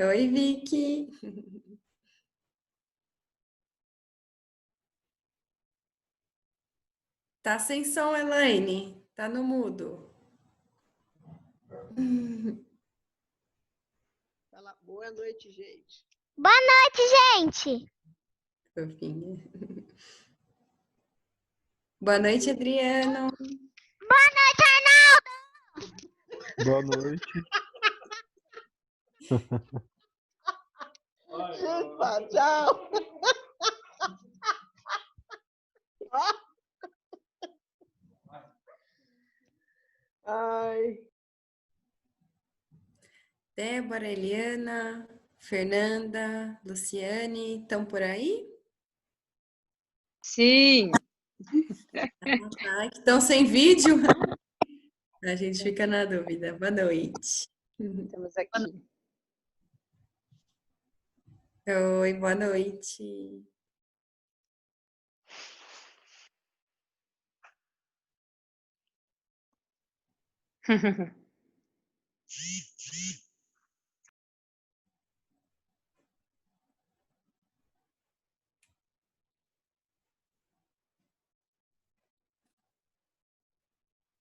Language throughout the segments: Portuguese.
Oi, Vicky. Tá sem som, Elaine. Tá no mudo. Fala, boa noite, gente. Boa noite, gente. Fofinha. Boa noite, Adriano. Boa noite, Arnaldo. Boa noite. Chupa, tchau. Ai. Débora, Eliana, Fernanda, Luciane, estão por aí? Sim. Ah, estão sem vídeo? A gente fica na dúvida. Boa noite. Estamos aqui. Oi, boa noite.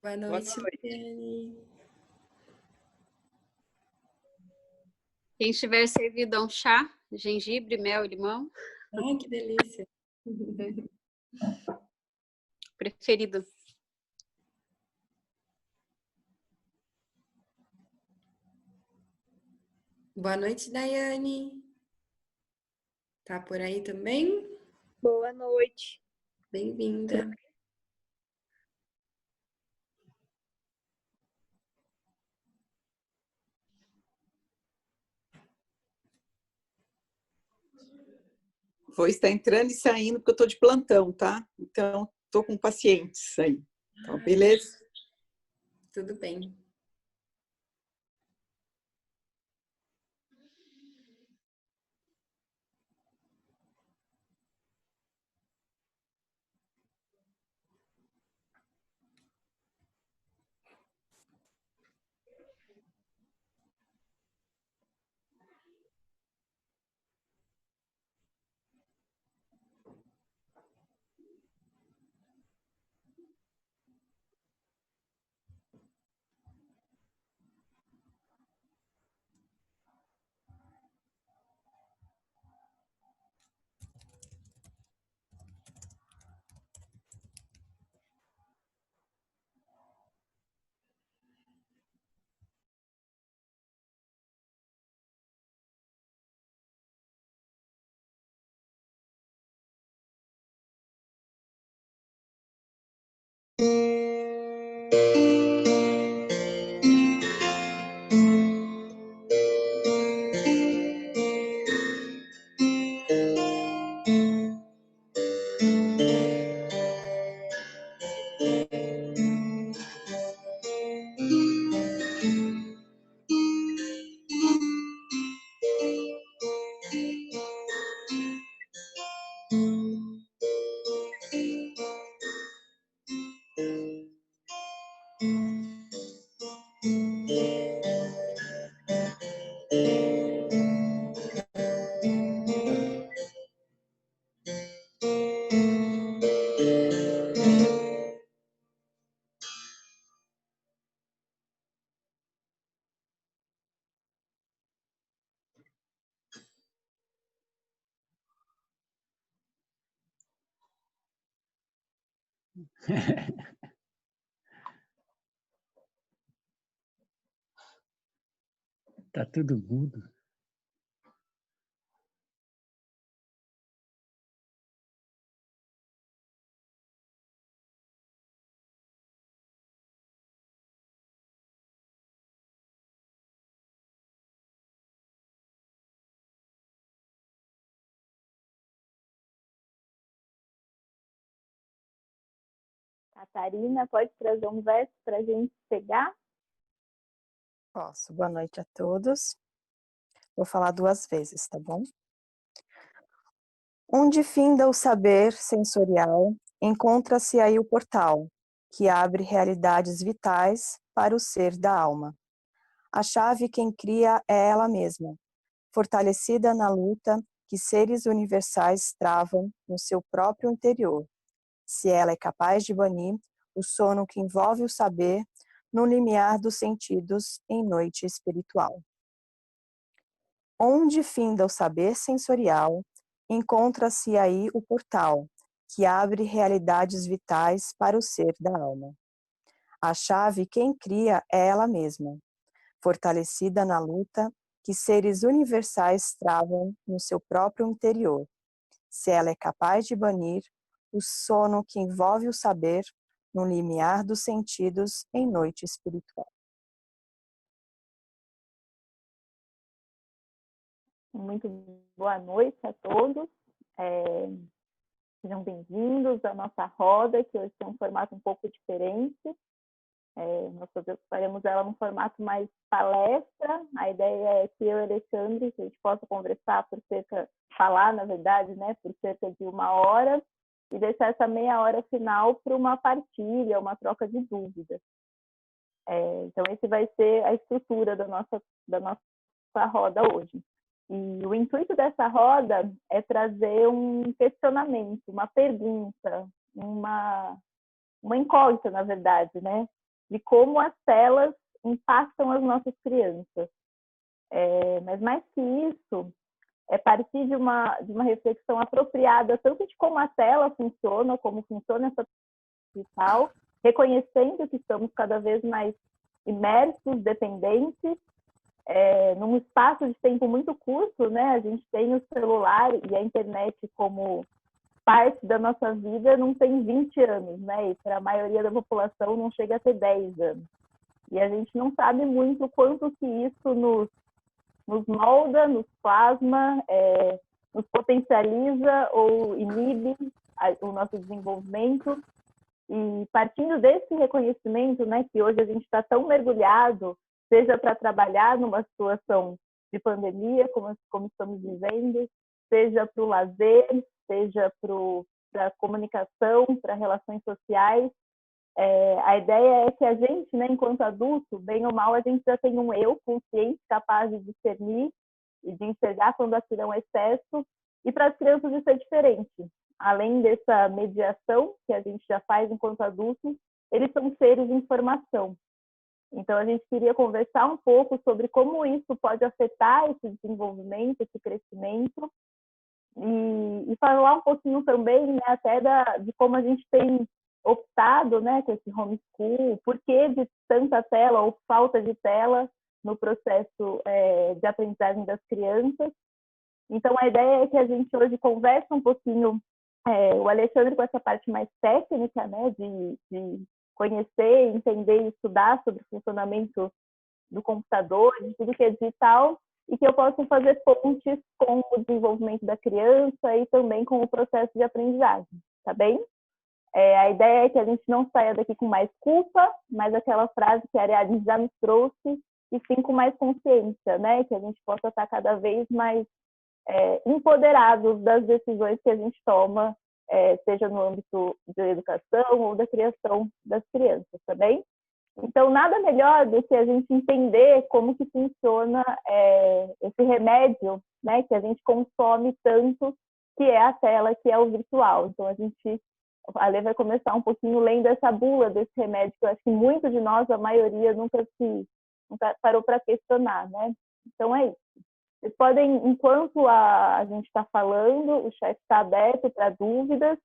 Boa noite, Luciane. Quem estiver servido a um chá, gengibre, mel e limão, Ai, que delícia. preferido. Boa noite, Daiane. Tá por aí também? Boa noite. Bem-vinda. Vou estar entrando e saindo porque eu estou de plantão, tá? Então, estou com pacientes aí. Então, beleza? Tudo bem. Tá tudo mudo. Catarina, pode trazer um verso para a gente pegar? Posso. Boa noite a todos. Vou falar 2 vezes, tá bom? Onde finda o saber sensorial, encontra-se aí o portal, que abre realidades vitais para o ser da alma. A chave quem cria é ela mesma, fortalecida na luta que seres universais travam no seu próprio interior, se ela é capaz de banir o sono que envolve o saber no limiar dos sentidos em noite espiritual. Onde finda o saber sensorial, encontra-se aí o portal, que abre realidades vitais para o ser da alma. A chave quem cria é ela mesma, fortalecida na luta que seres universais travam no seu próprio interior, se ela é capaz de banir o sono que envolve o saber no limiar dos sentidos em noite espiritual. Muito boa noite a todos. Sejam bem-vindos à nossa roda, que hoje tem um formato um pouco diferente. Nós faremos ela num formato mais palestra. A ideia é que eu e Alexandre, que a gente possa conversar falar, na verdade, né, por cerca de 1 hora, e deixar essa meia hora final para uma partilha, uma troca de dúvidas. Então, esse vai ser a estrutura da nossa roda hoje. E o intuito dessa roda é trazer um questionamento, uma pergunta, uma incógnita, na verdade, né? De como as telas impactam as nossas crianças. Mas mais que isso, é partir de uma reflexão apropriada, tanto de como a tela funciona, como funciona essa digital, reconhecendo que estamos cada vez mais imersos, dependentes, num espaço de tempo muito curto, né? A gente tem o celular e a internet como parte da nossa vida, não tem 20 anos, né? E para a maioria da população não chega a ter 10 anos. E a gente não sabe muito quanto que isso nos molda, nos plasma, nos potencializa ou inibe o nosso desenvolvimento. E partindo desse reconhecimento, né, que hoje a gente está tão mergulhado, seja para trabalhar numa situação de pandemia, como estamos vivendo, seja para o lazer, seja para a comunicação, para relações sociais. A ideia é que a gente, né, enquanto adulto, bem ou mal, a gente já tem um eu consciente, capaz de discernir e de enxergar quando aquilo é um excesso, e para as crianças isso é diferente. Além dessa mediação que a gente já faz enquanto adulto, eles são seres de informação. Então, a gente queria conversar um pouco sobre como isso pode afetar esse desenvolvimento, esse crescimento, e falar um pouquinho também, né, até de como a gente tem optado, né, com esse homeschool, por que de tanta tela ou falta de tela no processo de aprendizagem das crianças. Então, a ideia é que a gente hoje converse um pouquinho, o Alexandre com essa parte mais técnica, né, de conhecer, entender e estudar sobre o funcionamento do computador, de tudo que é digital, e que eu possa fazer pontes com o desenvolvimento da criança e também com o processo de aprendizagem, tá bem? A ideia é que a gente não saia daqui com mais culpa, mas aquela frase que a Ariadne já nos trouxe, e sim com mais consciência, né? Que a gente possa estar cada vez mais empoderados das decisões que a gente toma, seja no âmbito da educação ou da criação das crianças, tá bem? Então, nada melhor do que a gente entender como que funciona esse remédio, né, que a gente consome tanto, que é a tela, que é o virtual. Então, a Lê vai começar um pouquinho lendo essa bula desse remédio, que eu acho que muitos de nós, a maioria, nunca parou para questionar, né? Então, é isso. Vocês podem, enquanto a gente está falando, o chat está aberto para dúvidas.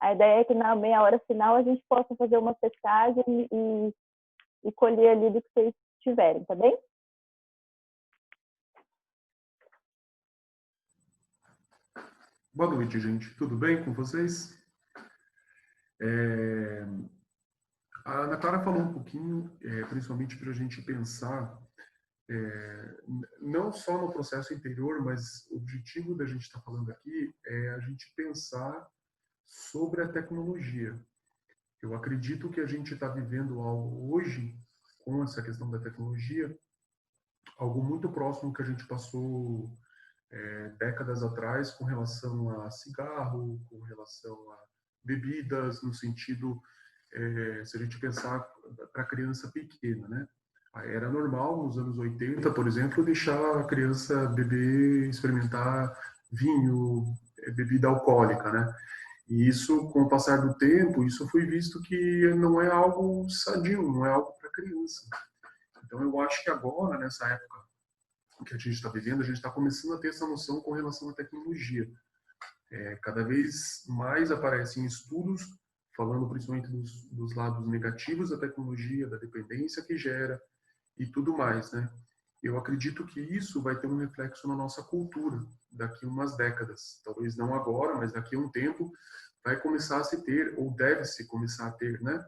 A ideia é que na meia hora final a gente possa fazer uma pesquisa e colher ali do que vocês tiverem, tá bem? Boa noite, gente. Tudo bem com vocês? A Ana Clara falou um pouquinho, principalmente para a gente pensar, não só no processo interior, mas o objetivo da gente estar falando aqui é a gente pensar sobre a tecnologia. Eu acredito que a gente está vivendo algo hoje, com essa questão da tecnologia, algo muito próximo que a gente passou décadas atrás com relação a cigarro, com relação a bebidas, no sentido, se a gente pensar para criança pequena, né? Era normal, nos anos 80, por exemplo, deixar a criança beber, experimentar vinho, bebida alcoólica, né? E isso, com o passar do tempo, isso foi visto que não é algo sadio, não é algo para criança. Então, eu acho que agora, nessa época que a gente está vivendo, a gente está começando a ter essa noção com relação à tecnologia. Cada vez mais aparecem estudos falando principalmente dos lados negativos da tecnologia, da dependência que gera e tudo mais, né? Eu acredito que isso vai ter um reflexo na nossa cultura daqui a umas décadas. Talvez não agora, mas daqui a um tempo vai começar a se ter, ou deve-se começar a ter, né?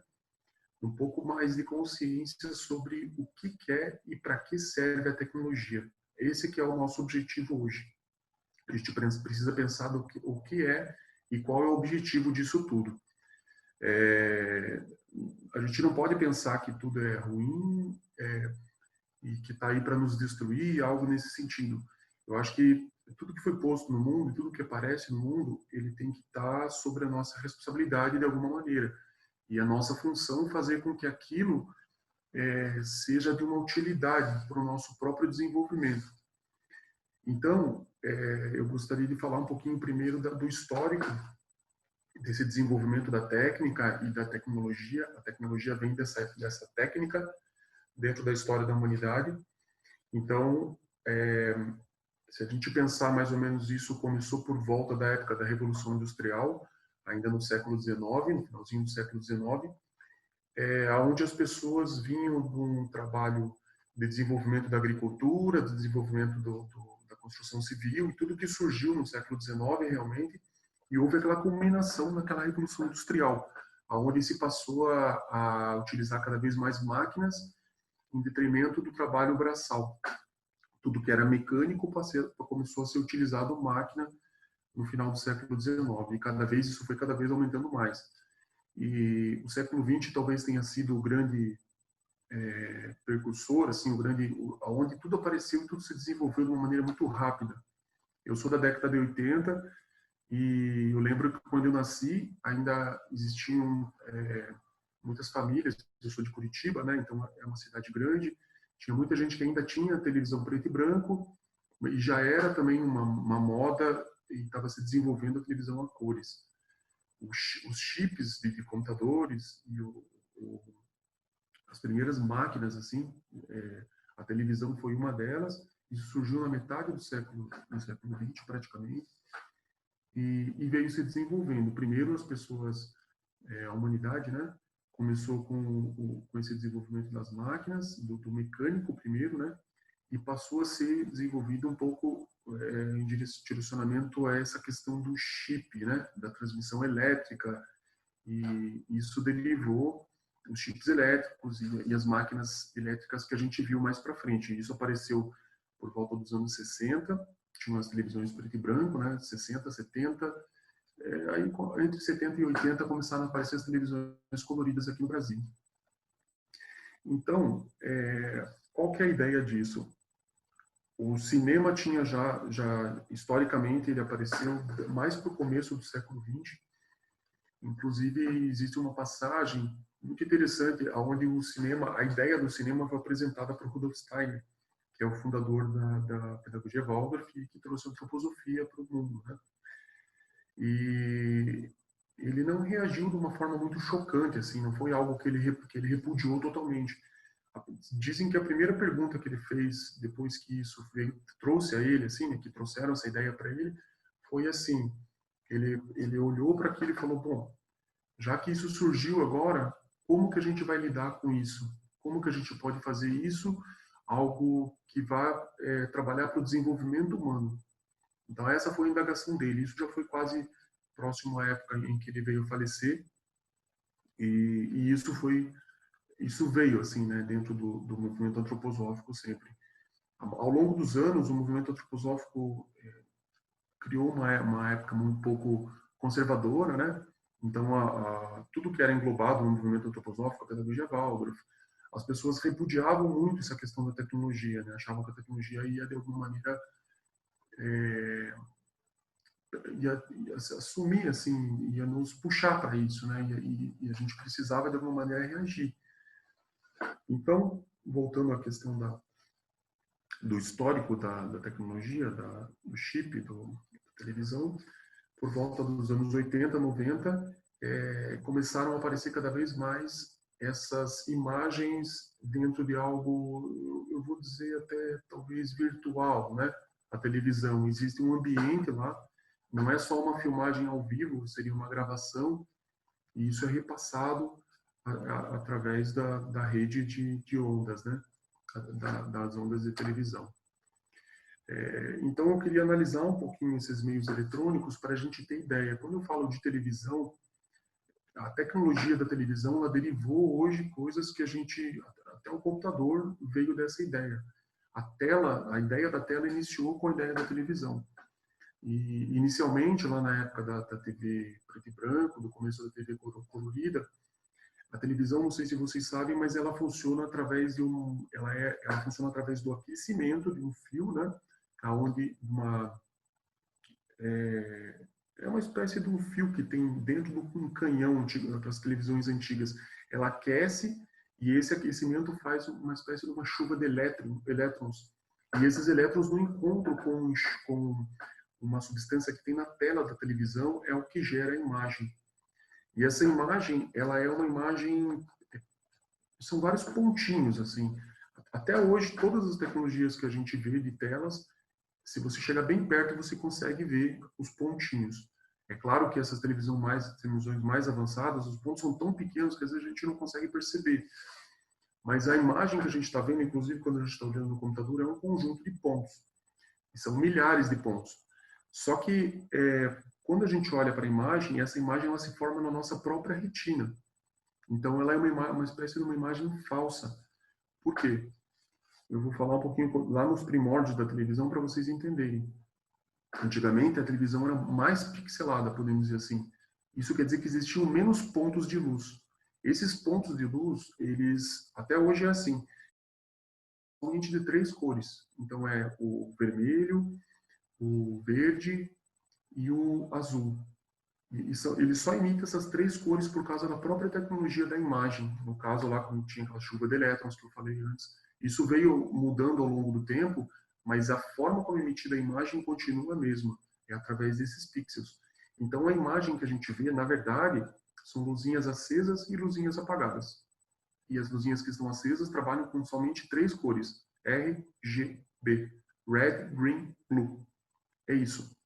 Um pouco mais de consciência sobre o que é e para que serve a tecnologia. Esse que é o nosso objetivo hoje. A gente precisa pensar o que é e qual é o objetivo disso tudo. A gente não pode pensar que tudo é ruim e que está aí para nos destruir, algo nesse sentido. Eu acho que tudo que foi posto no mundo, tudo que aparece no mundo, ele tem que estar sobre a nossa responsabilidade de alguma maneira. E a nossa função fazer com que aquilo seja de uma utilidade para o nosso próprio desenvolvimento. Então, eu gostaria de falar um pouquinho primeiro do histórico desse desenvolvimento da técnica e da tecnologia. A tecnologia vem dessa técnica dentro da história da humanidade. Então, se a gente pensar mais ou menos isso, começou por volta da época da Revolução Industrial, ainda no século XIX, no finalzinho do século XIX, onde as pessoas vinham de um trabalho de desenvolvimento da agricultura, de desenvolvimento da construção civil, e tudo que surgiu no século XIX realmente, e houve aquela culminação naquela Revolução Industrial, onde se passou a utilizar cada vez mais máquinas em detrimento do trabalho braçal. Tudo que era mecânico começou a ser utilizado máquina no final do século XIX, e isso foi cada vez aumentando mais. E o século XX talvez tenha sido o grande precursor, assim, onde tudo apareceu e tudo se desenvolveu de uma maneira muito rápida. Eu sou da década de 80 e eu lembro que quando eu nasci ainda existiam muitas famílias. Eu sou de Curitiba, né? Então é uma cidade grande. Tinha muita gente que ainda tinha televisão preto e branco e já era também uma moda e estava se desenvolvendo a televisão a cores. Os chips de computadores e as primeiras máquinas, assim, a televisão foi uma delas. Isso surgiu na metade do século XX, praticamente, e veio se desenvolvendo. Primeiro, as pessoas, a humanidade, né, começou com esse desenvolvimento das máquinas, do mecânico primeiro, né, e passou a ser desenvolvido um pouco em direcionamento a essa questão do chip, né, da transmissão elétrica, e isso derivou os chips elétricos e as máquinas elétricas que a gente viu mais para frente. Isso apareceu por volta dos anos 60, tinha umas televisões preto e branco, né, 60, 70, aí entre 70 e 80 começaram a aparecer as televisões coloridas aqui no Brasil. Então, qual que é a ideia disso? O cinema tinha já historicamente, ele apareceu mais para o começo do século XX. Inclusive, existe uma passagem muito interessante onde a ideia do cinema foi apresentada por Rudolf Steiner, que é o fundador da pedagogia Waldorf, que trouxe a antroposofia para o mundo, né? E ele não reagiu de uma forma muito chocante, assim, não foi algo que ele repudiou totalmente. Dizem que a primeira pergunta que ele fez depois que isso trouxe a ele, assim, né, que trouxeram essa ideia para ele, foi assim: ele olhou para aquilo e falou, bom, já que isso surgiu agora, como que a gente vai lidar com isso? Como que a gente pode fazer isso algo que vá trabalhar para o desenvolvimento humano? Então essa foi a indagação dele. Isso já foi quase próximo à época em que ele veio falecer, e isso veio assim, né, dentro do movimento antroposófico sempre. Ao longo dos anos, o movimento antroposófico criou uma época um pouco conservadora, né? Então, tudo que era englobado no movimento antroposófico, a pedagogia Waldorf, as pessoas repudiavam muito essa questão da tecnologia, né? Achavam que a tecnologia ia, de alguma maneira, ia assumir, assim, ia nos puxar para isso, né? E a gente precisava, de alguma maneira, reagir. Então, voltando à questão do histórico da tecnologia, do chip, da televisão, por volta dos anos 80, 90, começaram a aparecer cada vez mais essas imagens dentro de algo, eu vou dizer até talvez virtual, né? A televisão, existe um ambiente lá, não é só uma filmagem ao vivo, seria uma gravação, e isso é repassado através da rede de ondas, né? Das ondas de televisão. Então, eu queria analisar um pouquinho esses meios eletrônicos para a gente ter ideia. Quando eu falo de televisão, a tecnologia da televisão, ela derivou hoje coisas que a gente, até o computador veio dessa ideia. A ideia da tela iniciou com a ideia da televisão. E, inicialmente, lá na época da TV preto e branco, do começo da TV colorida, a televisão, não sei se vocês sabem, mas ela funciona através ela funciona através do aquecimento de um fio, né? Aonde é uma espécie de um fio que tem dentro de um canhão para as televisões antigas. Ela aquece e esse aquecimento faz uma espécie de uma chuva de elétrons. E esses elétrons no encontro com uma substância que tem na tela da televisão é o que gera a imagem. E essa imagem, ela é uma imagem, são vários pontinhos, assim. Até hoje, todas as tecnologias que a gente vê de telas, se você chegar bem perto, você consegue ver os pontinhos. É claro que essas televisões mais avançadas, os pontos são tão pequenos que às vezes a gente não consegue perceber. Mas a imagem que a gente está vendo, inclusive quando a gente está olhando no computador, é um conjunto de pontos. E são milhares de pontos. Só que quando a gente olha para a imagem, essa imagem ela se forma na nossa própria retina. Então ela é uma espécie de uma imagem falsa. Por quê? Eu vou falar um pouquinho lá nos primórdios da televisão para vocês entenderem. Antigamente a televisão era mais pixelada, podemos dizer assim. Isso quer dizer que existiam menos pontos de luz. Esses pontos de luz, eles até hoje é assim, somente de 3 cores. Então é o vermelho, o verde e o azul. Ele só imita essas 3 cores por causa da própria tecnologia da imagem. No caso lá, quando tinha aquela chuva de elétrons que eu falei antes. Isso veio mudando ao longo do tempo, mas a forma como é emitida a imagem continua a mesma. É através desses pixels. Então a imagem que a gente vê, na verdade, são luzinhas acesas e luzinhas apagadas. E as luzinhas que estão acesas trabalham com somente 3 cores. RGB. Red, Green, Blue. É isso.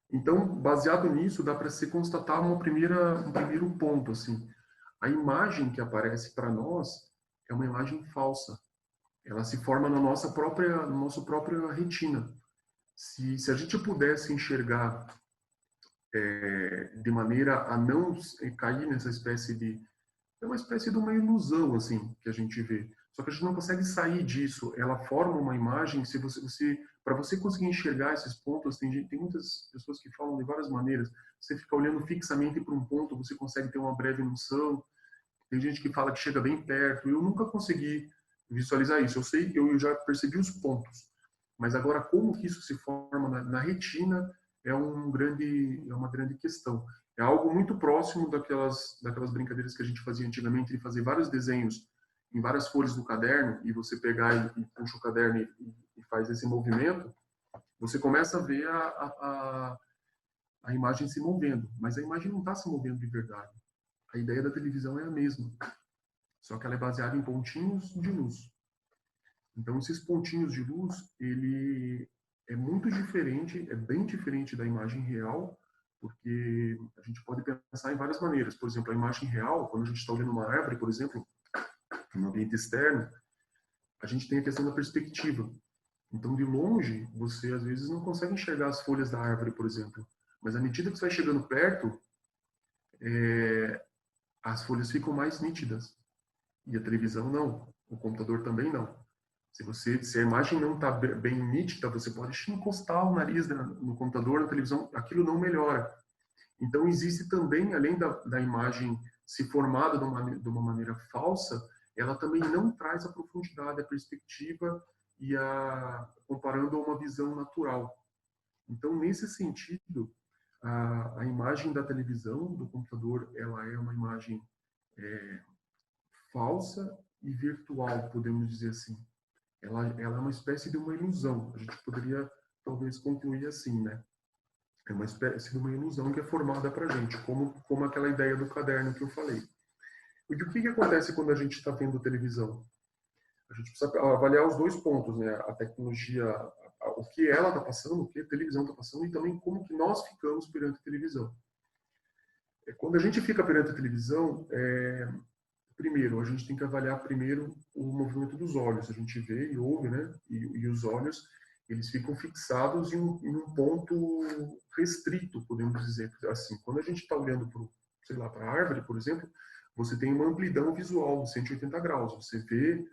Então, baseado nisso, dá para se constatar um primeiro ponto, assim. A imagem que aparece para nós é uma imagem falsa. Ela se forma na nossa própria retina. Se a gente pudesse enxergar de maneira a não cair nessa espécie de... É uma espécie de uma ilusão, assim, que a gente vê. Só que a gente não consegue sair disso. Ela forma uma imagem, para você conseguir enxergar esses pontos, tem muitas pessoas que falam de várias maneiras. Você fica olhando fixamente para um ponto, você consegue ter uma breve noção. Tem gente que fala que chega bem perto. Eu nunca consegui visualizar isso. Eu já percebi os pontos. Mas agora, como que isso se forma na retina é uma grande questão. É algo muito próximo daquelas brincadeiras que a gente fazia antigamente, de fazer vários desenhos em várias folhas do caderno, e você pegar e puxa o caderno e faz esse movimento, você começa a ver a imagem se movendo. Mas a imagem não está se movendo de verdade. A ideia da televisão é a mesma, só que ela é baseada em pontinhos de luz. Então, esses pontinhos de luz, ele é muito diferente, é bem diferente da imagem real, porque a gente pode pensar em várias maneiras. Por exemplo, a imagem real, quando a gente está olhando uma árvore, por exemplo, no ambiente externo, a gente tem a questão da perspectiva. Então, de longe, você às vezes não consegue enxergar as folhas da árvore, por exemplo. Mas à medida que você vai chegando perto, as folhas ficam mais nítidas. E a televisão não, o computador também não. Se a imagem não está bem nítida, você pode encostar o nariz no computador, na televisão, aquilo não melhora. Então, existe também, além da imagem se formada de uma maneira falsa, ela também não traz a profundidade, a perspectiva comparando a uma visão natural. Então, nesse sentido, a imagem da televisão, do computador, ela é uma imagem falsa e virtual, podemos dizer assim. Ela é uma espécie de uma ilusão. A gente poderia talvez concluir assim, né? É uma espécie de uma ilusão que é formada para a gente, como aquela ideia do caderno que eu falei. E o que acontece quando a gente está vendo televisão? A gente precisa avaliar os dois pontos, né? A tecnologia, o que ela está passando, o que a televisão está passando, e também como que nós ficamos perante a televisão. Quando a gente fica perante a televisão, primeiro, a gente tem que avaliar primeiro o movimento dos olhos. A gente vê e ouve, né? E os olhos, eles ficam fixados em um ponto restrito, podemos dizer assim. Quando a gente está olhando para a árvore, por exemplo, você tem uma amplidão visual de 180 graus. Você vê,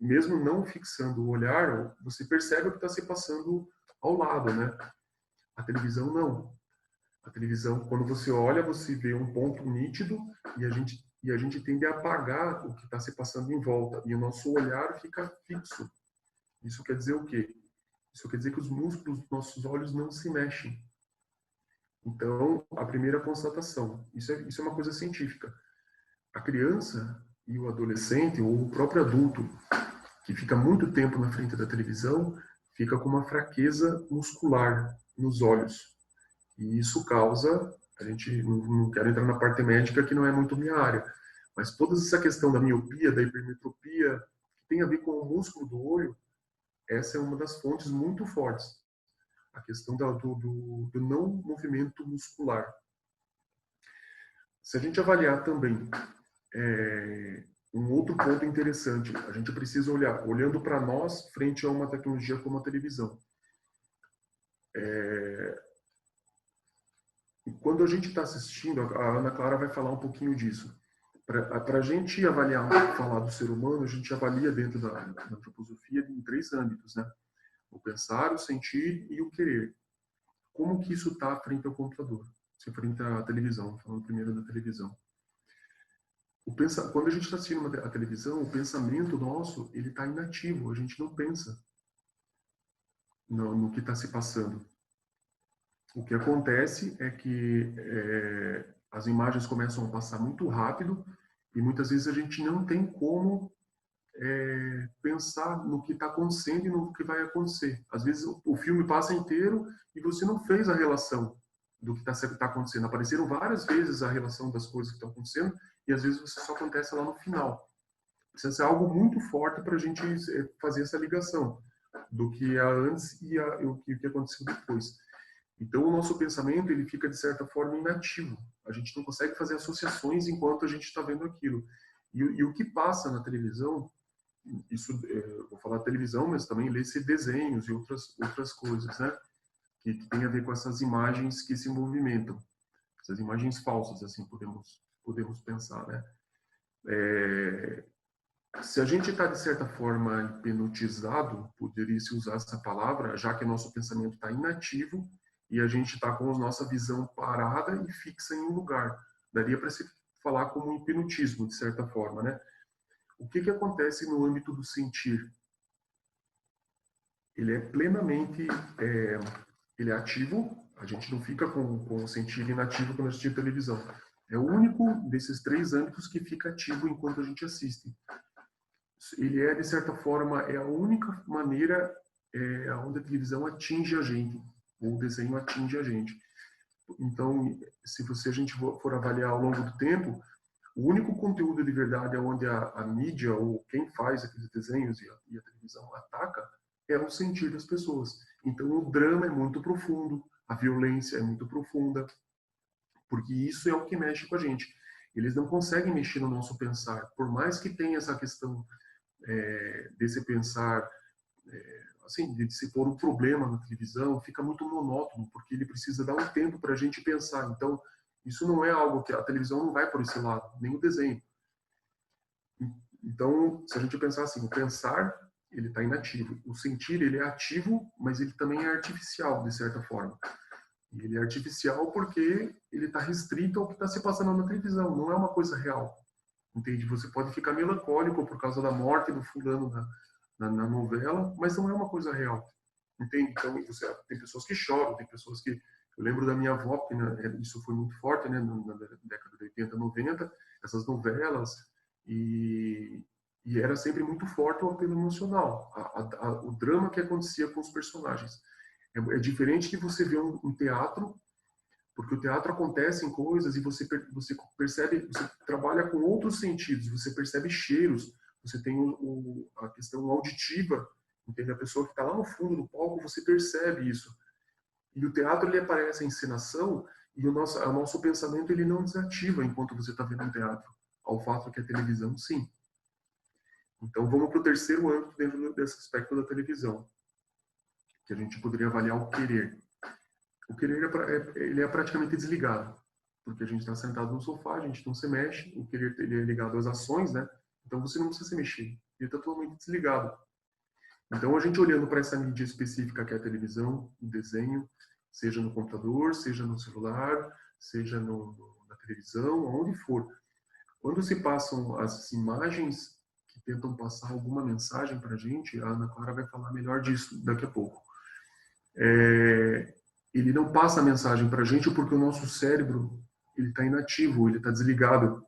mesmo não fixando o olhar, você percebe o que está se passando ao lado, né? A televisão não. A televisão, quando você olha, você vê um ponto nítido e a gente tende a apagar o que está se passando em volta. E o nosso olhar fica fixo. Isso quer dizer o quê? Isso quer dizer que os músculos dos nossos olhos não se mexem. Então, a primeira constatação. Isso é uma coisa científica. A criança e o adolescente, ou o próprio adulto, que fica muito tempo na frente da televisão, fica com uma fraqueza muscular nos olhos. E isso causa, a gente não quero entrar na parte médica, que não é muito minha área, mas toda essa questão da miopia, da hipermetropia, que tem a ver com o músculo do olho, essa é uma das fontes muito fortes. A questão do não movimento muscular. Se a gente avaliar também um outro ponto interessante, a gente precisa olhando para nós, frente a uma tecnologia como a televisão. Quando a gente está assistindo, a Ana Clara vai falar um pouquinho disso. Para a gente avaliar, falar do ser humano, a gente avalia dentro da antroposofia em 3 âmbitos, né? O pensar, o sentir e o querer. Como que isso está frente ao computador? Frente à televisão, falando primeiro da televisão. Quando a gente está assistindo a televisão, o pensamento nosso ele está inativo, a gente não pensa no que está se passando. O que acontece é que as imagens começam a passar muito rápido e muitas vezes a gente não tem como pensar no que está acontecendo e no que vai acontecer. Às vezes o filme passa inteiro e você não fez a relação do que está acontecendo. Apareceram várias vezes a relação das coisas que estão acontecendo e às vezes você só acontece lá no final. Precisa ser algo muito forte para a gente fazer essa ligação do que é antes e o que aconteceu depois. Então, o nosso pensamento ele fica, de certa forma, inativo. A gente não consegue fazer associações enquanto a gente está vendo aquilo. E o que passa na televisão, isso, vou falar televisão, mas também ler-se desenhos e outras coisas, né? Que tem a ver com essas imagens que se movimentam. Essas imagens falsas, assim, podemos pensar, né? Se a gente está, de certa forma, hipnotizado, poderia-se usar essa palavra, já que nosso pensamento está inativo, e a gente está com a nossa visão parada e fixa em um lugar. Daria para se falar como um hipnotismo, de certa forma, né? O que acontece no âmbito do sentir? Ele é plenamente ele é ativo, a gente não fica com o sentir inativo quando assiste televisão. É o único desses 3 âmbitos que fica ativo enquanto a gente assiste. Ele é, de certa forma, a única maneira onde a televisão atinge a gente, ou o desenho atinge a gente. Então, se a gente for avaliar ao longo do tempo, o único conteúdo de verdade onde a mídia ou quem faz aqueles desenhos e a televisão ataca é o sentir das pessoas. Então, o drama é muito profundo, a violência é muito profunda, porque isso é o que mexe com a gente. Eles não conseguem mexer no nosso pensar, por mais que tenha essa questão desse pensar assim, de se pôr um problema na televisão, fica muito monótono, porque ele precisa dar um tempo para a gente pensar. Então, isso não é algo que a televisão não vai por esse lado, nem o desenho. Então, se a gente pensar assim, o pensar, ele está inativo. O sentir, ele é ativo, mas ele também é artificial, de certa forma. E ele é artificial porque ele está restrito ao que está se passando na televisão, não é uma coisa real. Entende? Você pode ficar melancólico por causa da morte do fulano na novela, mas não é uma coisa real, entende? Então, tem pessoas que choram, tem pessoas que... Eu lembro da minha avó, que isso foi muito forte, né, na década de 80, 90, essas novelas, e E era sempre muito forte o apelo emocional, o drama que acontecia com os personagens. É diferente de você ver um teatro, porque o teatro acontece em coisas e você percebe, você trabalha com outros sentidos, você percebe cheiros, você tem a questão auditiva, entende? A pessoa que está lá no fundo do palco, você percebe isso. E o teatro, ele aparece a encenação e o nosso pensamento, ele não desativa enquanto você está vendo um teatro. Ao fato que a televisão, sim. Então, vamos para o terceiro âmbito dentro desse aspecto da televisão, que a gente poderia avaliar o querer. O querer ele é praticamente desligado, porque a gente está sentado no sofá, a gente não se mexe, o querer ele é ligado às ações, né? Então você não precisa se mexer, ele está totalmente desligado. Então a gente olhando para essa mídia específica que é a televisão, o desenho, seja no computador, seja no celular, seja na televisão, onde for. Quando se passam as imagens que tentam passar alguma mensagem para a gente, a Ana Clara vai falar melhor disso daqui a pouco. Ele não passa a mensagem para a gente porque o nosso cérebro ele está inativo, ele está desligado,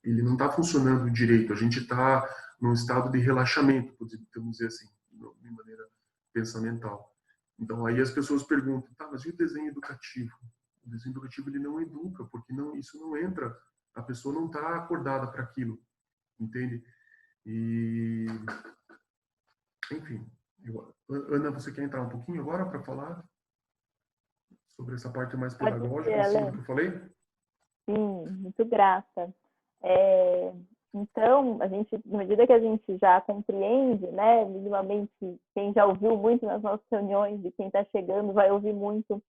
ele não está funcionando direito. A gente está num estado de relaxamento, podemos dizer assim, de maneira pensamental. Então aí as pessoas perguntam, tá, mas e o desenho educativo? O desenho educativo ele não educa, porque isso não entra, a pessoa não está acordada para aquilo, entende? E enfim, Ana, você quer entrar um pouquinho agora para falar sobre essa parte mais pedagógica em cima do que eu falei? Sim, muito grata. Então, a gente, na medida que a gente já compreende, né, minimamente, quem já ouviu muito nas nossas reuniões e quem está chegando vai ouvir muito,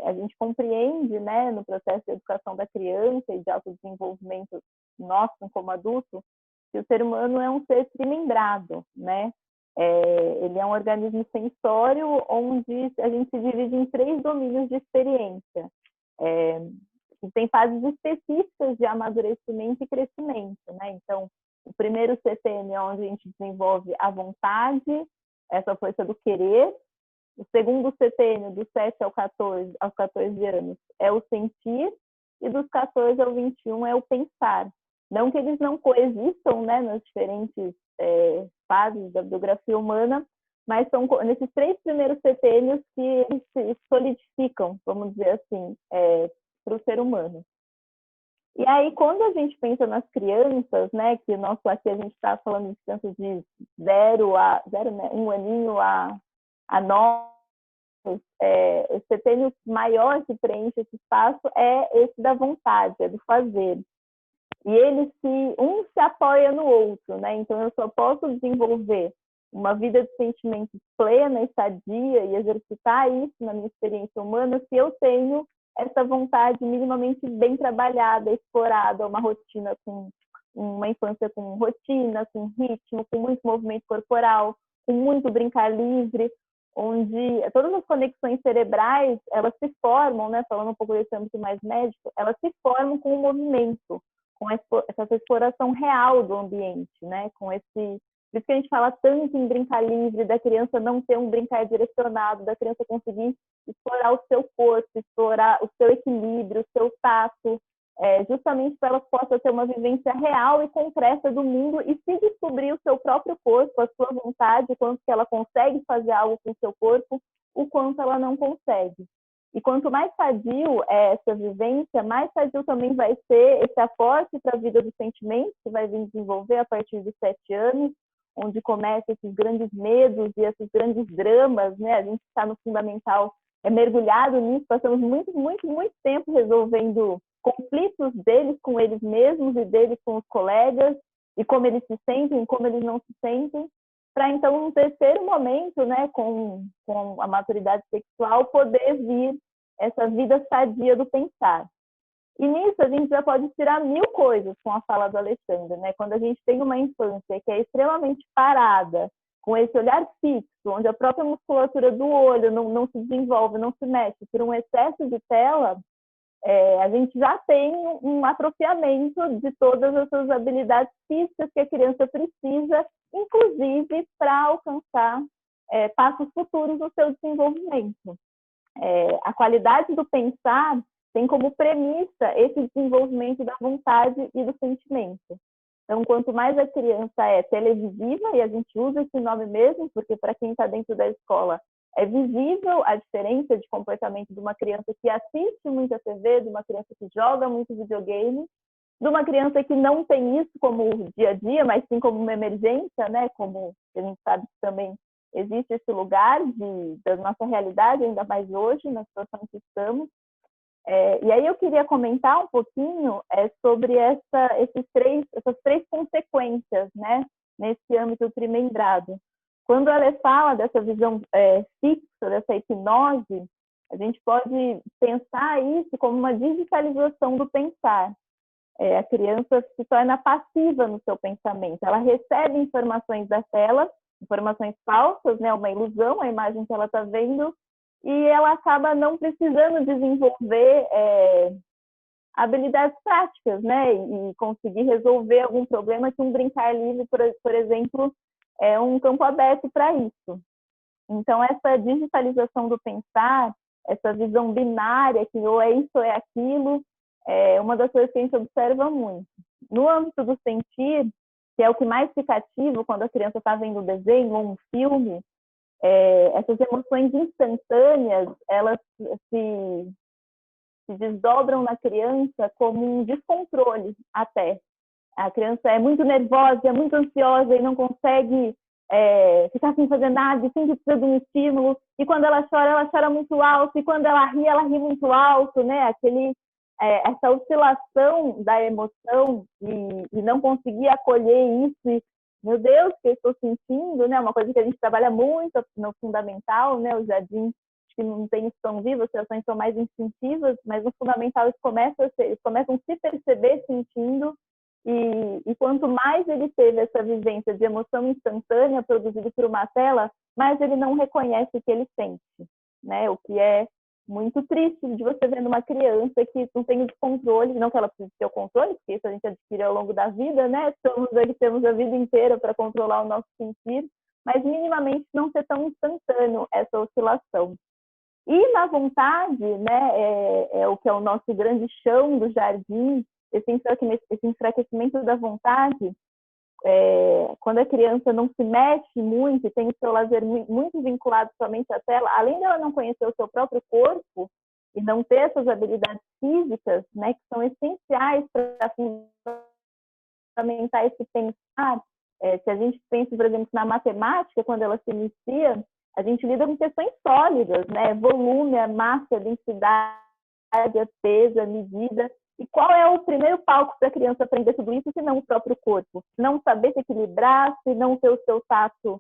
a gente compreende, né, no processo de educação da criança e de autodesenvolvimento nosso como adulto, que o ser humano é um ser trimembrado, né? Ele é um organismo sensório onde a gente se divide em 3 domínios de experiência. E tem fases específicas de amadurecimento e crescimento, né? Então, o primeiro CTM é onde a gente desenvolve a vontade, essa força do querer. O segundo CTM, dos 7 aos 14 anos, é o sentir, e dos 14 ao 21 é o pensar. Não que eles não coexistam, né, nas diferentes fases da biografia humana, mas são nesses 3 primeiros CTMs que eles se solidificam, vamos dizer assim, para o ser humano. E aí, quando a gente pensa nas crianças, né, que aqui a gente está falando de crianças de 0, né, 1 aninho a 9, o CTM maior que preenche esse espaço é esse da vontade, é do fazer. E um se apoia no outro, né? Então eu só posso desenvolver uma vida de sentimentos plena e sadia e exercitar isso na minha experiência humana se eu tenho essa vontade minimamente bem trabalhada, explorada, uma rotina uma infância com rotina, com ritmo, com muito movimento corporal, com muito brincar livre, onde todas as conexões cerebrais, elas se formam, né, falando um pouco desse âmbito mais médico, elas se formam com o movimento, com essa exploração real do ambiente, né, por isso que a gente fala tanto em brincar livre, da criança não ter um brincar direcionado, da criança conseguir explorar o seu corpo, explorar o seu equilíbrio, o seu tato, justamente para ela possa ter uma vivência real e concreta do mundo e se descobrir o seu próprio corpo, a sua vontade, o quanto que ela consegue fazer algo com o seu corpo, o quanto ela não consegue. E quanto mais sadio é essa vivência, mais sadio também vai ser esse aporte para a vida do sentimento, que vai vir desenvolver a partir dos 7 anos, onde começam esses grandes medos e esses grandes dramas, né? A gente está no fundamental, mergulhado nisso, passamos muito, muito, muito tempo resolvendo conflitos deles com eles mesmos e deles com os colegas, e como eles se sentem e como eles não se sentem, para então, no terceiro momento, né, com a maturidade sexual, poder vir essa vida sadia do pensar. E nisso a gente já pode tirar 1000 coisas com a fala do Alexandre, né? Quando a gente tem uma infância que é extremamente parada, com esse olhar fixo, onde a própria musculatura do olho não se desenvolve, não se mexe por um excesso de tela, a gente já tem um atrofiamento de todas essas habilidades físicas que a criança precisa, inclusive para alcançar passos futuros no seu desenvolvimento. A qualidade do pensar tem como premissa esse desenvolvimento da vontade e do sentimento. Então, quanto mais a criança é televisiva, e a gente usa esse nome mesmo, porque para quem está dentro da escola é visível a diferença de comportamento de uma criança que assiste muita TV, de uma criança que joga muito videogame, de uma criança que não tem isso como dia a dia, mas sim como uma emergência, né? Como a gente sabe que também existe esse lugar da nossa realidade, ainda mais hoje, na situação que estamos. E aí eu queria comentar um pouquinho sobre essas três consequências, né, nesse âmbito trimembrado. Quando ela fala dessa visão fixa, dessa hipnose, a gente pode pensar isso como uma digitalização do pensar. A criança se torna passiva no seu pensamento. Ela recebe informações da tela, informações falsas, né, uma ilusão, a imagem que ela está vendo, e ela acaba não precisando desenvolver habilidades práticas, né, e conseguir resolver algum problema que um brincar livre, por exemplo, é um campo aberto para isso. Então, essa digitalização do pensar, essa visão binária, que ou é isso ou é aquilo, é uma das coisas que a gente observa muito. No âmbito do sentir, que é o que mais fica ativo quando a criança está vendo um desenho ou um filme, essas emoções instantâneas, elas se desdobram na criança como um descontrole até. A criança é muito nervosa, é muito ansiosa e não consegue ficar sem fazer nada, sempre precisa de um estímulo. E quando ela chora muito alto. E quando ela ri muito alto, né? Essa oscilação da emoção e não conseguir acolher isso. E, meu Deus, o que eu estou sentindo, né? Uma coisa que a gente trabalha muito no fundamental, né? O jardim que não tem isso tão vivo, as situações são mais instintivas, mas no fundamental eles começam a se perceber sentindo, e quanto mais ele teve essa vivência de emoção instantânea produzida por uma tela, mais ele não reconhece o que ele sente, né? O que é muito triste de você ver uma criança que não tem o descontrole, não que ela precise ter o controle, porque isso a gente adquire ao longo da vida, né? Temos a vida inteira para controlar o nosso sentir, mas minimamente não ser tão instantâneo essa oscilação. E na vontade, né, é o que é o nosso grande chão do jardim, esse enfraquecimento da vontade, quando a criança não se mexe muito e tem o seu lazer muito vinculado somente à tela, além dela não conhecer o seu próprio corpo e não ter essas habilidades físicas, né, que são essenciais para fundamentar esse pensar. Se a gente pensa, por exemplo, na matemática, quando ela se inicia, a gente lida com questões sólidas, né? Volume, a massa, a densidade, a peso, a medida. E qual é o primeiro palco para a criança aprender tudo isso, se não o próprio corpo? Não saber se equilibrar, se não ter o seu tato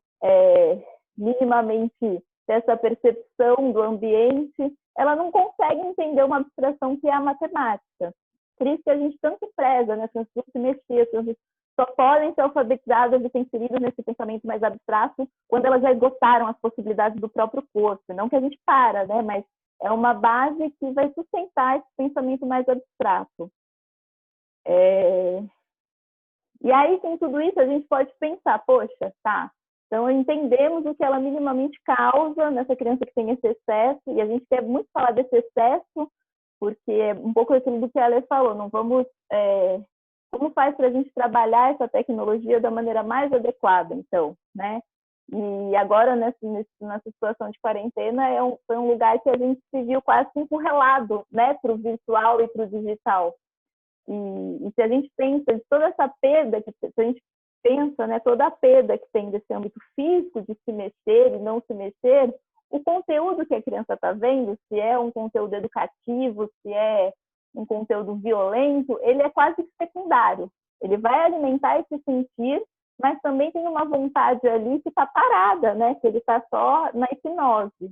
minimamente dessa percepção do ambiente, ela não consegue entender uma abstração que é a matemática. Por isso que a gente tanto preza, né? As crianças se mexer, as crianças só podem ser alfabetizadas e ser inseridas nesse pensamento mais abstrato quando elas já esgotaram as possibilidades do próprio corpo. Não que a gente para, né? Mas é uma base que vai sustentar esse pensamento mais abstrato. E aí, com tudo isso, a gente pode pensar, poxa, tá, então entendemos o que ela minimamente causa nessa criança que tem esse excesso, e a gente quer muito falar desse excesso, porque é um pouco aquilo do que a Ale falou, não vamos... Como faz para a gente trabalhar essa tecnologia da maneira mais adequada, então, né? E agora, nessa situação de quarentena, foi um lugar que a gente se viu quase encurralado, né, para o virtual e para o digital. E se a gente pensa de toda essa perda, se a gente pensa, né, toda a perda que tem desse âmbito físico, de se mexer e não se mexer, o conteúdo que a criança está vendo, se é um conteúdo educativo, se é um conteúdo violento, ele é quase que secundário. Ele vai alimentar esse sentir, mas também tem uma vontade ali que está parada, né? Que ele está só na hipnose.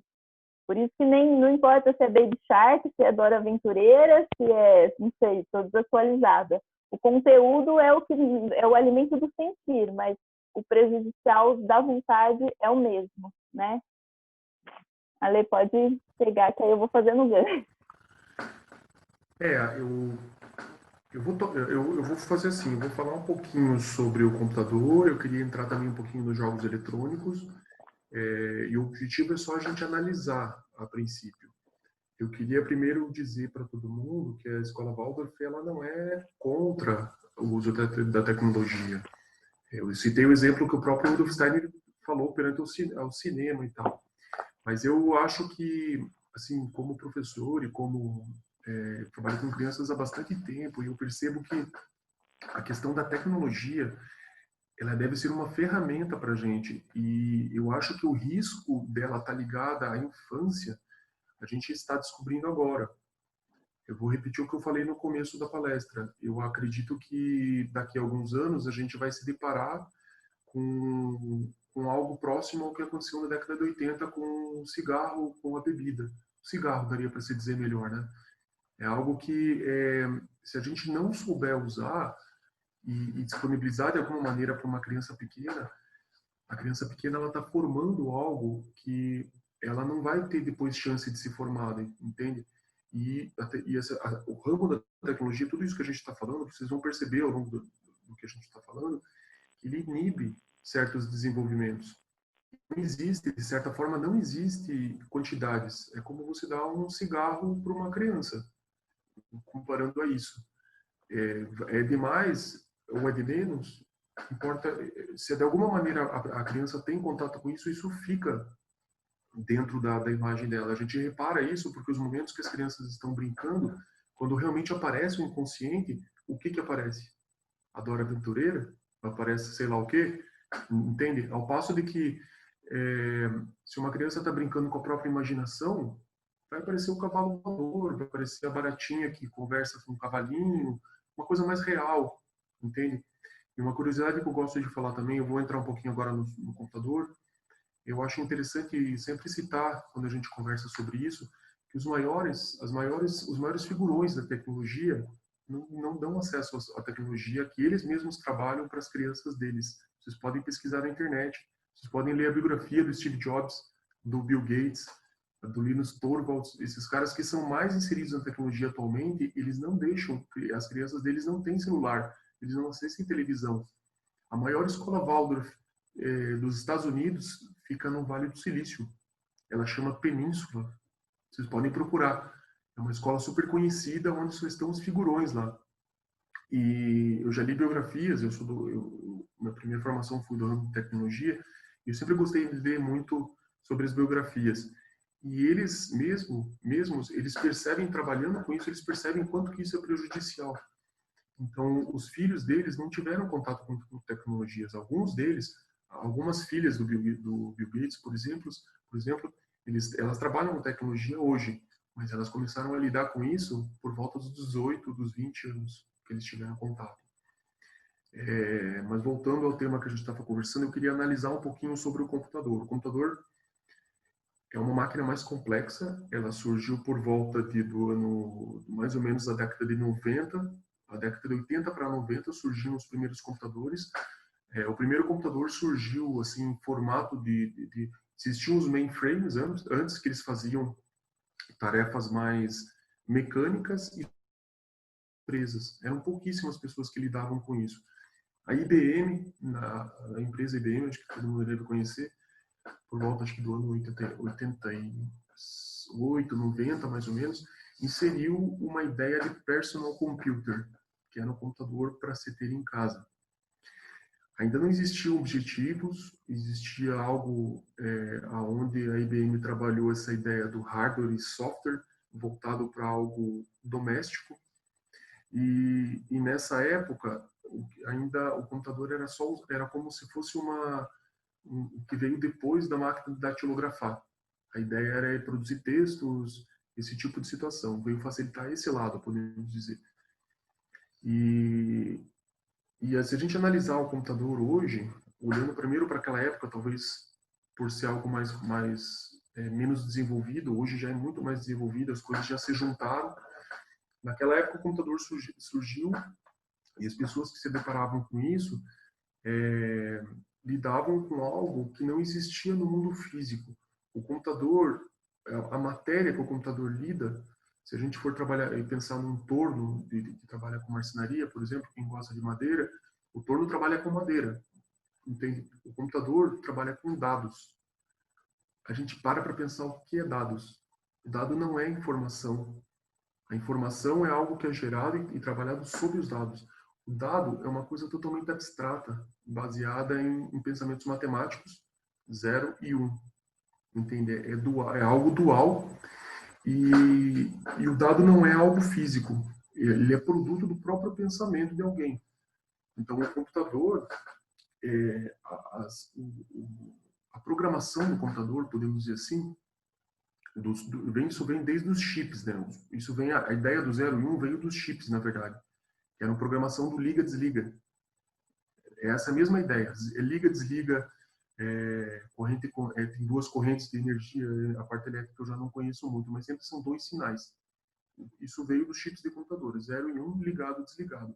Por isso que não importa se é Baby Shark, se é Dora Aventureira, se é, não sei, tô desatualizada. O conteúdo é o alimento do sentir, mas o prejudicial da vontade é o mesmo, né? Ale, pode pegar, que aí eu vou fazendo ganho. Eu vou fazer assim, eu vou falar um pouquinho sobre o computador, eu queria entrar também um pouquinho nos jogos eletrônicos, e o objetivo é só a gente analisar a princípio. Eu queria primeiro dizer para todo mundo que a Escola Waldorf ela não é contra o uso da tecnologia. Eu citei o exemplo que o próprio Rudolf Steiner falou perante ao cinema e tal. Mas eu acho que, assim, como professor e como trabalho com crianças há bastante tempo, e eu percebo que a questão da tecnologia, ela deve ser uma ferramenta para a gente. E eu acho que o risco dela estar ligada à infância, a gente está descobrindo agora. Eu vou repetir o que eu falei no começo da palestra. Eu acredito que daqui a alguns anos a gente vai se deparar com algo próximo ao que aconteceu na década de 80 com o cigarro, com a bebida. O cigarro, daria para se dizer melhor, né? É algo que, se a gente não souber usar e disponibilizar de alguma maneira para uma criança pequena, a criança pequena ela está formando algo que ela não vai ter depois chance de se formar, entende? O ramo da tecnologia, tudo isso que a gente está falando, vocês vão perceber ao longo do que a gente está falando, que ele inibe certos desenvolvimentos. Não existe, de certa forma, não existe quantidades. É como você dar um cigarro para uma criança, comparando a isso. É demais ou é de menos, importa, se de alguma maneira a criança tem contato com isso, isso fica dentro da imagem dela. A gente repara isso porque os momentos que as crianças estão brincando, quando realmente aparece o inconsciente, o que aparece? A Dora Aventureira? Aparece sei lá o quê? Entende? Ao passo de que se uma criança está brincando com a própria imaginação, vai aparecer o cavalo voador, vai aparecer a baratinha que conversa com o cavalinho, uma coisa mais real, entende? E uma curiosidade que eu gosto de falar também, eu vou entrar um pouquinho agora no computador, eu acho interessante sempre citar, quando a gente conversa sobre isso, que os maiores figurões da tecnologia não dão acesso à tecnologia que eles mesmos trabalham para as crianças deles. Vocês podem pesquisar na internet, vocês podem ler a biografia do Steve Jobs, do Bill Gates, do Linus Torvalds, esses caras que são mais inseridos na tecnologia atualmente, eles não deixam, as crianças deles não têm celular, eles não acessam televisão. A maior escola Waldorf dos Estados Unidos fica no Vale do Silício. Ela chama Península. Vocês podem procurar. É uma escola super conhecida, onde só estão os figurões lá. E eu já li biografias, minha primeira formação foi do ramo de tecnologia, e eu sempre gostei de ler muito sobre as biografias. E eles mesmos, eles percebem, trabalhando com isso, eles percebem quanto que isso é prejudicial. Então, os filhos deles não tiveram contato com tecnologias. Algumas filhas do Bill Gates, por exemplo, elas trabalham com tecnologia hoje, mas elas começaram a lidar com isso por volta dos 18, dos 20 anos que eles tiveram contato. Mas voltando ao tema que a gente estava conversando, eu queria analisar um pouquinho sobre o computador. O computador é uma máquina mais complexa, ela surgiu por volta do ano, mais ou menos, da década de 90, a década de 80 para 90 surgiram os primeiros computadores. O primeiro computador surgiu assim em formato existiam os mainframes antes que eles faziam tarefas mais mecânicas e empresas. Eram pouquíssimas pessoas que lidavam com isso. A IBM, a empresa IBM, acho que todo mundo deve conhecer, por volta acho que do ano 88, 90 mais ou menos, inseriu uma ideia de personal computer, que era um computador para se ter em casa. Ainda não existiam objetivos, existia algo onde a IBM trabalhou essa ideia do hardware e software voltado para algo doméstico. E nessa época, ainda o computador era como se fosse o que veio depois da máquina de datilografar. A ideia era produzir textos, esse tipo de situação. Veio facilitar esse lado, podemos dizer. E se a gente analisar o computador hoje, olhando primeiro para aquela época, talvez por ser algo menos desenvolvido, hoje já é muito mais desenvolvido, as coisas já se juntaram. Naquela época o computador surgiu e as pessoas que se deparavam com isso lidavam com algo que não existia no mundo físico. O computador, a matéria que o computador lida, se a gente for trabalhar e pensar num torno que trabalha com marcenaria, por exemplo, quem gosta de madeira, o torno trabalha com madeira. Entende? O computador trabalha com dados. A gente para pensar o que é dados. O dado não é informação. A informação é algo que é gerado e trabalhado sobre os dados. O dado é uma coisa totalmente abstrata, baseada em pensamentos matemáticos, 0 e 1. Entende? É dual, é algo dual e o dado não é algo físico. Ele é produto do próprio pensamento de alguém. Então, o computador, a programação do computador, podemos dizer assim, isso vem desde os chips, né? Isso vem, a ideia do 0 e 1 veio dos chips, na verdade. Que era uma programação do liga-desliga. É essa mesma ideia. Liga-desliga, tem duas correntes de energia, a parte elétrica eu já não conheço muito, mas sempre são dois sinais. Isso veio dos chips de computador, 0 e 1, ligado, desligado.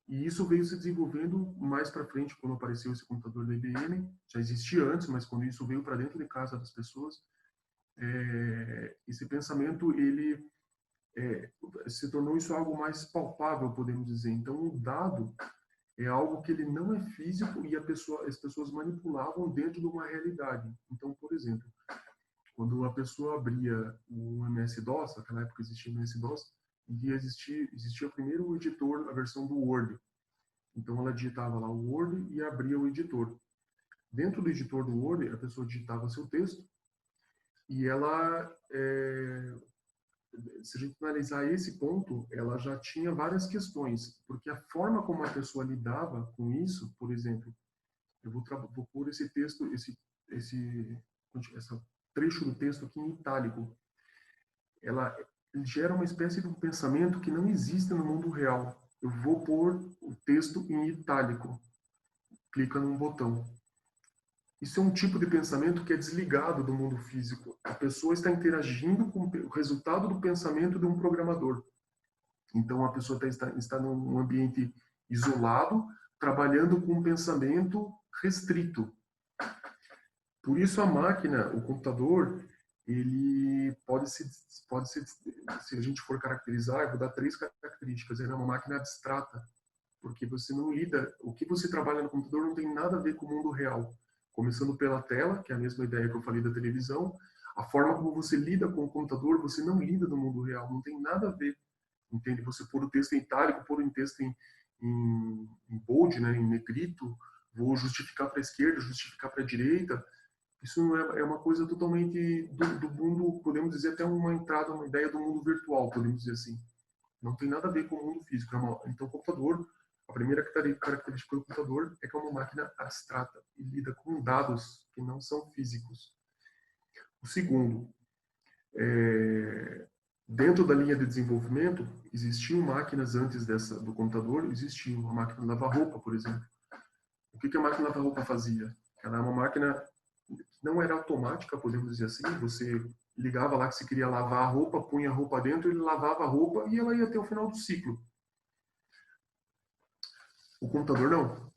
E isso veio se desenvolvendo mais para frente, quando apareceu esse computador da IBM. Já existia antes, mas quando isso veio para dentro de casa das pessoas, esse pensamento ele se tornou isso algo mais palpável, podemos dizer. Então, o dado é algo que ele não é físico e as pessoas manipulavam dentro de uma realidade. Então, por exemplo, quando a pessoa abria o MS-DOS, naquela época existia o MS-DOS, e existia primeiro o editor, a versão do Word. Então, ela digitava lá o Word e abria o editor. Dentro do editor do Word, a pessoa digitava seu texto e ela, se a gente analisar esse ponto, ela já tinha várias questões, porque a forma como a pessoa lidava com isso, por exemplo, eu vou pôr esse texto, esse trecho do texto aqui em itálico. Ela gera uma espécie de um pensamento que não existe no mundo real. Eu vou pôr o texto em itálico. Clica num botão. Isso é um tipo de pensamento que é desligado do mundo físico. A pessoa está interagindo com o resultado do pensamento de um programador. Então, a pessoa está num ambiente isolado, trabalhando com um pensamento restrito. Por isso, a máquina, o computador, ele se a gente for caracterizar, eu vou dar 3 características. Ele é uma máquina abstrata, porque você não lida, o que você trabalha no computador não tem nada a ver com o mundo real. Começando pela tela, que é a mesma ideia que eu falei da televisão, a forma como você lida com o computador, você não lida no mundo real, não tem nada a ver. Entende? Você pôr o texto em itálico, pôr o texto em bold, né, em negrito, vou justificar para a esquerda, justificar para a direita. Isso não é uma coisa totalmente do mundo, podemos dizer até uma entrada, uma ideia do mundo virtual, podemos dizer assim. Não tem nada a ver com o mundo físico. Então, o computador, a primeira característica do computador é que é uma máquina abstrata e lida com dados que não são físicos. O segundo, dentro da linha de desenvolvimento, existiam máquinas antes do computador, existia uma máquina de lavar roupa, por exemplo. O que a máquina de lavar roupa fazia? Ela é uma máquina que não era automática, podemos dizer assim. Você ligava lá que você queria lavar a roupa, punha a roupa dentro, ele lavava a roupa e ela ia até o final do ciclo. O computador não.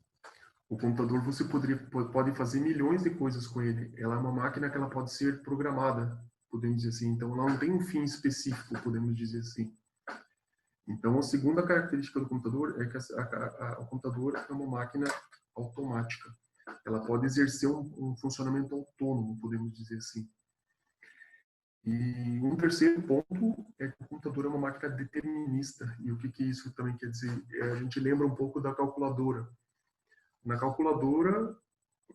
O computador você pode fazer milhões de coisas com ele. Ela é uma máquina que ela pode ser programada, podemos dizer assim. Então, ela não tem um fim específico, podemos dizer assim. Então, a segunda característica do computador é que o computador é uma máquina automática. Ela pode exercer um funcionamento autônomo, podemos dizer assim. E um terceiro ponto é que o computador é uma máquina determinista. E o que isso também quer dizer? A gente lembra um pouco da calculadora. Na calculadora,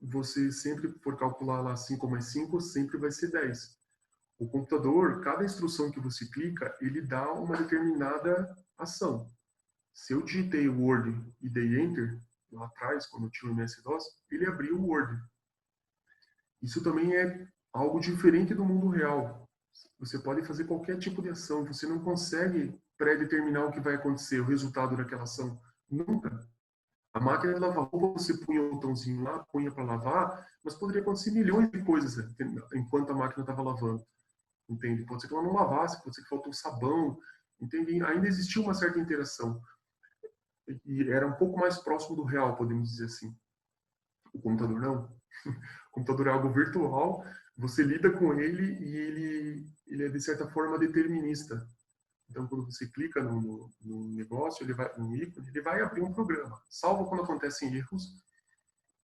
você sempre for calcular lá 5 mais 5, sempre vai ser 10. O computador, cada instrução que você clica, ele dá uma determinada ação. Se eu digitei o Word e dei Enter, lá atrás, quando eu tinha o MS-DOS, ele abriu o Word. Isso também é algo diferente do mundo real. Você pode fazer qualquer tipo de ação, você não consegue pré-determinar o que vai acontecer, o resultado daquela ação. Nunca. A máquina de lavar roupa, você punha um botãozinho lá, punha para lavar, mas poderia acontecer milhões de coisas enquanto a máquina estava lavando. Entende? Pode ser que ela não lavasse, pode ser que faltou sabão, entende? Ainda existia uma certa interação. E era um pouco mais próximo do real, podemos dizer assim. O computador não. O computador é algo virtual, você lida com ele e ele é, de certa forma, determinista. Então, quando você clica no negócio, no ícone, ele vai abrir um programa. Salvo quando acontecem erros,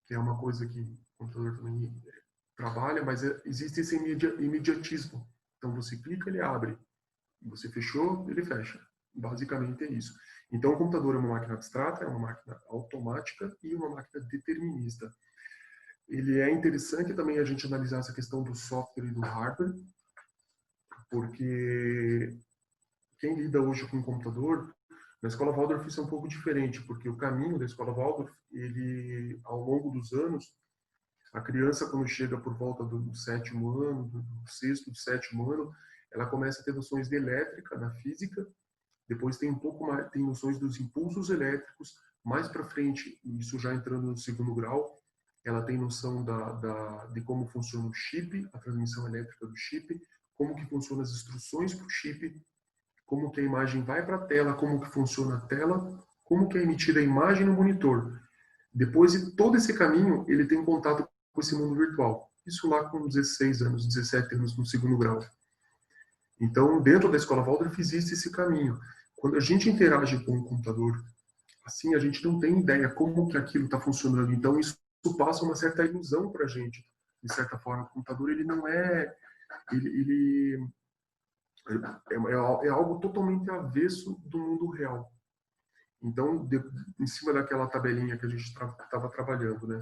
que é uma coisa que o computador também trabalha, mas existe esse imediatismo. Então, você clica, ele abre. Você fechou, ele fecha. Basicamente é isso. Então, o computador é uma máquina abstrata, é uma máquina automática e uma máquina determinista. Ele é interessante também a gente analisar essa questão do software e do hardware, porque quem lida hoje com o computador, na escola Waldorf isso é um pouco diferente, porque o caminho da escola Waldorf, ele, ao longo dos anos, a criança, quando chega por volta do sétimo ano, do sexto, do sétimo ano, ela começa a ter noções de elétrica, na física, depois tem um pouco mais, tem noções dos impulsos elétricos, mais para frente, isso já entrando no segundo grau, ela tem noção de como funciona o chip, a transmissão elétrica do chip, como que funcionam as instruções para o chip, como que a imagem vai para a tela, como que funciona a tela, como que é emitida a imagem no monitor. Depois de todo esse caminho, ele tem contato com esse mundo virtual. Isso lá com 16 anos, 17 anos no segundo grau. Então, dentro da escola Waldorf existe esse caminho. Quando a gente interage com o computador, assim, a gente não tem ideia como que aquilo está funcionando. Então, isso passa uma certa ilusão para a gente. De certa forma, o computador, ele não é... Ele é algo totalmente avesso do mundo real. Então, em cima daquela tabelinha que a gente estava trabalhando, né?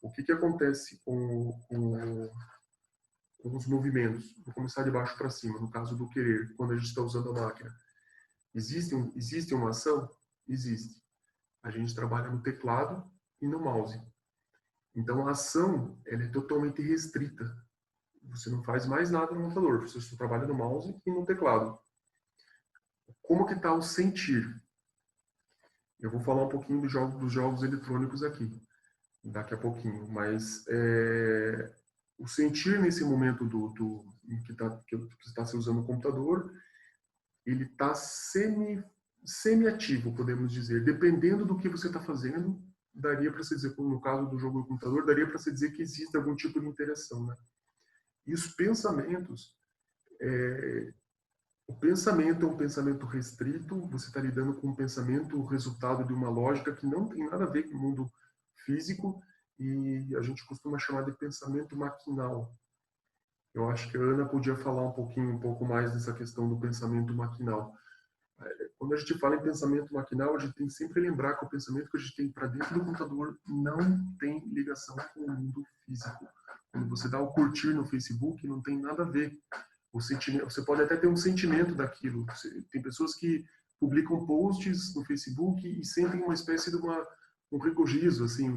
O que acontece com os movimentos? Vou começar de baixo para cima, no caso do querer, quando a gente está usando a máquina. Existe uma ação? Existe. A gente trabalha no teclado e no mouse. Então, a ação ela é totalmente restrita. Você não faz mais nada no computador, você só trabalha no mouse e no teclado. Como que está o sentir? Eu vou falar um pouquinho dos jogos eletrônicos aqui, daqui a pouquinho, mas o sentir nesse momento que está se usando o computador, ele está semi-ativo, podemos dizer. Dependendo do que você está fazendo, daria para se dizer, no caso do jogo do computador, daria para se dizer que existe algum tipo de interação, né? E os pensamentos, o pensamento é um pensamento restrito, você está lidando com um pensamento resultado de uma lógica que não tem nada a ver com o mundo físico e a gente costuma chamar de pensamento maquinal. Eu acho que a Ana podia falar um pouco mais dessa questão do pensamento maquinal. Quando a gente fala em pensamento maquinal, a gente tem que sempre lembrar que o pensamento que a gente tem para dentro do computador não tem ligação com o mundo físico. Quando você dá o curtir no Facebook, não tem nada a ver. Você pode até ter um sentimento daquilo. Tem pessoas que publicam posts no Facebook e sentem uma espécie de um regozijo, assim,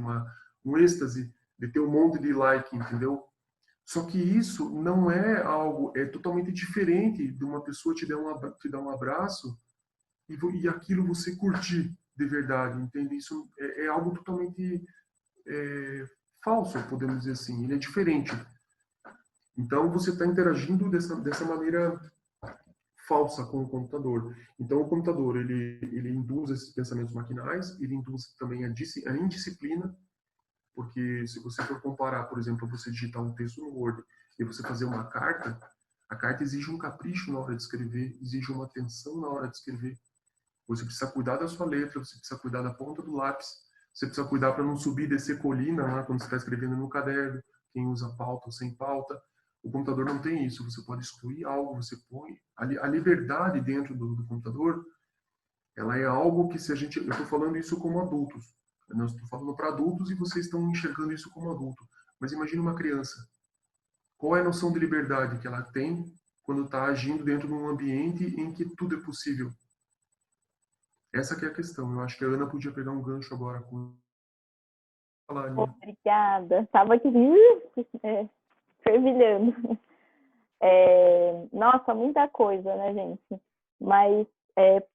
um êxtase de ter um monte de like, entendeu? Só que isso não é algo, é totalmente diferente de uma pessoa te dar um abraço e aquilo você curtir de verdade, entende? Isso é algo totalmente falso, podemos dizer assim. Ele é diferente. Então, você está interagindo dessa maneira falsa com o computador. Então, o computador, ele induz esses pensamentos maquinais, ele induz também a indisciplina, porque se você for comparar, por exemplo, você digitar um texto no Word e você fazer uma carta, a carta exige um capricho na hora de escrever, exige uma atenção na hora de escrever. Você precisa cuidar da sua letra, você precisa cuidar da ponta do lápis, você precisa cuidar para não subir e descer colina, né, quando você está escrevendo no caderno, quem usa pauta ou sem pauta. O computador não tem isso, você pode excluir algo, você põe... A liberdade dentro do computador, ela é algo que eu estou falando isso como adultos, eu estou falando para adultos e vocês estão enxergando isso como adulto. Mas imagine uma criança. Qual é a noção de liberdade que ela tem quando está agindo dentro de um ambiente em que tudo é possível? Essa que é a questão. Eu acho que a Ana podia pegar um gancho agora com... Obrigada. Estava aqui fervilhando. Nossa, muita coisa, né, gente? Mas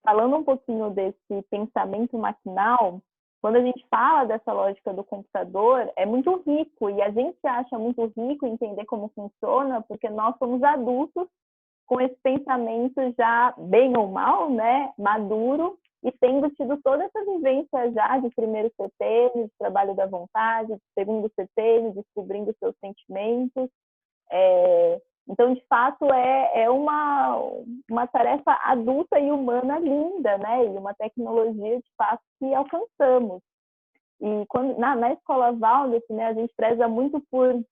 falando um pouquinho desse pensamento maquinal, quando a gente fala dessa lógica do computador, é muito rico, e a gente acha muito rico entender como funciona, porque nós somos adultos com esse pensamento já, bem ou mal, né, maduro, e tendo tido toda essa vivência já de primeiro CTN, de trabalho da vontade, de segundo CTN, descobrindo seus sentimentos. Então, de fato, é uma tarefa adulta e humana linda, né? E uma tecnologia, de fato, que alcançamos. E quando, na escola Waldorf, né, a gente preza muito por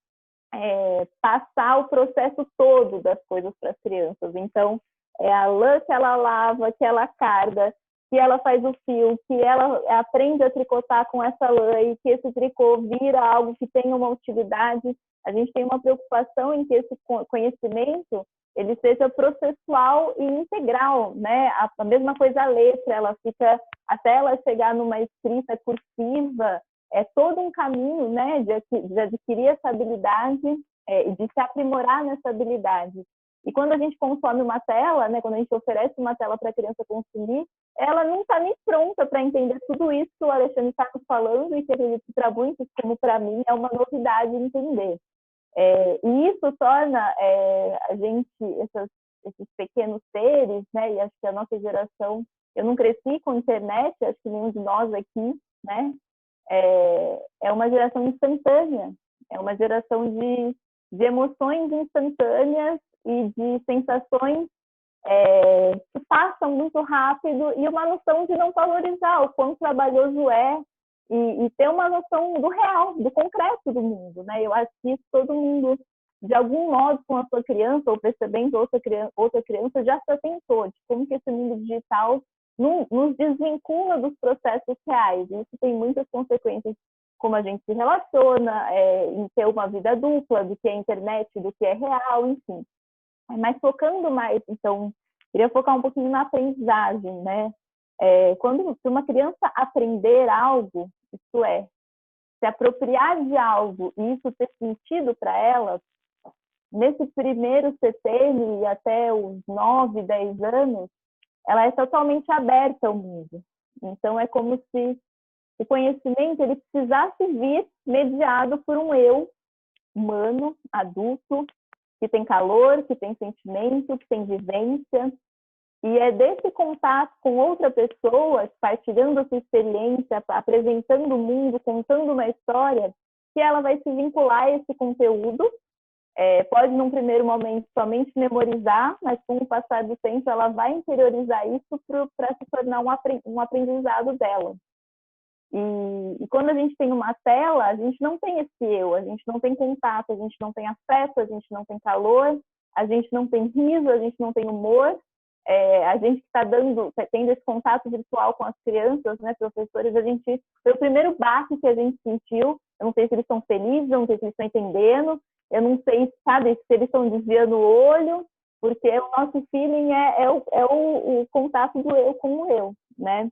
passar o processo todo das coisas para as crianças. Então, é a lã que ela lava, que ela carga, que ela faz o fio, que ela aprende a tricotar com essa lã e que esse tricô vira algo que tenha uma utilidade. A gente tem uma preocupação em que esse conhecimento ele seja processual e integral, né? A mesma coisa a letra, ela fica até ela chegar numa escrita cursiva, é todo um caminho, né, de adquirir essa habilidade e de se aprimorar nessa habilidade. E quando a gente consome uma tela, né, quando a gente oferece uma tela para a criança consumir, ela não está nem pronta para entender tudo isso que o Alexandre está nos falando e que acredito que para muitos, como para mim, é uma novidade entender. E isso torna a gente, esses pequenos seres, né, e acho que a nossa geração, eu não cresci com internet, acho que nenhum de nós aqui, né, é uma geração instantânea, é uma geração de emoções instantâneas e de sensações que passam muito rápido e uma noção de não valorizar o quão trabalhoso é e ter uma noção do real, do concreto do mundo, né? Eu acho que isso todo mundo, de algum modo, com a sua criança ou percebendo outra criança, já se atentou de como que esse mundo digital nos desvincula dos processos reais. Isso tem muitas consequências, como a gente se relaciona, em ter uma vida dupla, do que é internet, do que é real, enfim. Mas focando mais, então, queria focar um pouquinho na aprendizagem, né? Quando uma criança aprender algo, isso é, se apropriar de algo e isso ter sentido para ela, nesse primeiro CTN e até os 9, 10 anos, ela é totalmente aberta ao mundo. Então, é como se o conhecimento ele precisasse vir mediado por um eu humano, adulto, que tem calor, que tem sentimento, que tem vivência. E é desse contato com outra pessoa, partilhando a sua experiência, apresentando o mundo, contando uma história, que ela vai se vincular a esse conteúdo. Pode, num primeiro momento, somente memorizar, mas com o passar do tempo, ela vai interiorizar isso para se tornar um aprendizado dela. E quando a gente tem uma tela, a gente não tem esse eu, a gente não tem contato, a gente não tem afeto, a gente não tem calor, a gente não tem riso, a gente não tem humor. A gente que está tendo esse contato virtual com as crianças, né, professores, foi o primeiro baque que a gente sentiu. Eu não sei se eles estão felizes, eu não sei se eles estão entendendo, eu não sei, sabe, se eles estão desviando o olho, porque o nosso feeling é o contato do eu com o eu, né?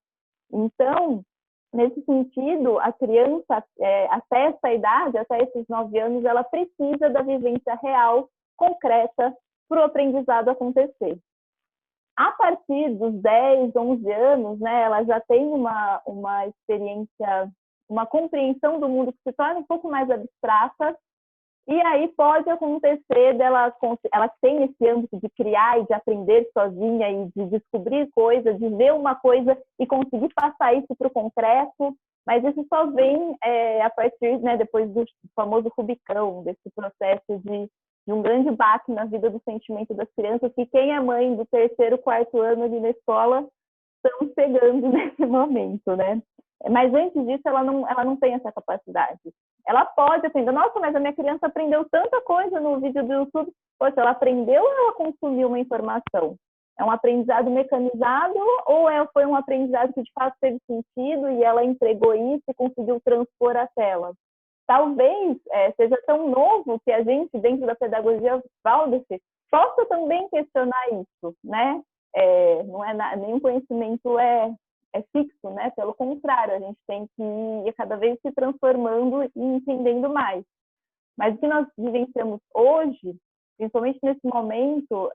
Então, nesse sentido, a criança, até essa idade, até esses 9 anos, ela precisa da vivência real, concreta, para o aprendizado acontecer. A partir dos 10, 11 anos, né, ela já tem uma experiência, uma compreensão do mundo que se torna um pouco mais abstrata, e aí pode acontecer ela tem esse âmbito de criar e de aprender sozinha e de descobrir coisas, de ver uma coisa e conseguir passar isso para o concreto, mas isso só vem a partir, né, depois do famoso Rubicão, desse processo de um grande baque na vida do sentimento das crianças, que quem é mãe do 3º, 4º ano ali na escola estamos pegando nesse momento, né? Mas antes disso, ela não tem essa capacidade. Ela pode aprender, nossa, mas a minha criança aprendeu tanta coisa no vídeo do YouTube. Poxa, ela aprendeu ou ela consumiu uma informação? É um aprendizado mecanizado ou foi um aprendizado que de fato teve sentido e ela entregou isso e conseguiu transpor a tela? Talvez seja tão novo que a gente, dentro da pedagogia Waldorf, possa também questionar isso, né? Não é nenhum conhecimento é fixo, né? Pelo contrário, a gente tem que ir cada vez se transformando e entendendo mais. Mas o que nós vivenciamos hoje, principalmente nesse momento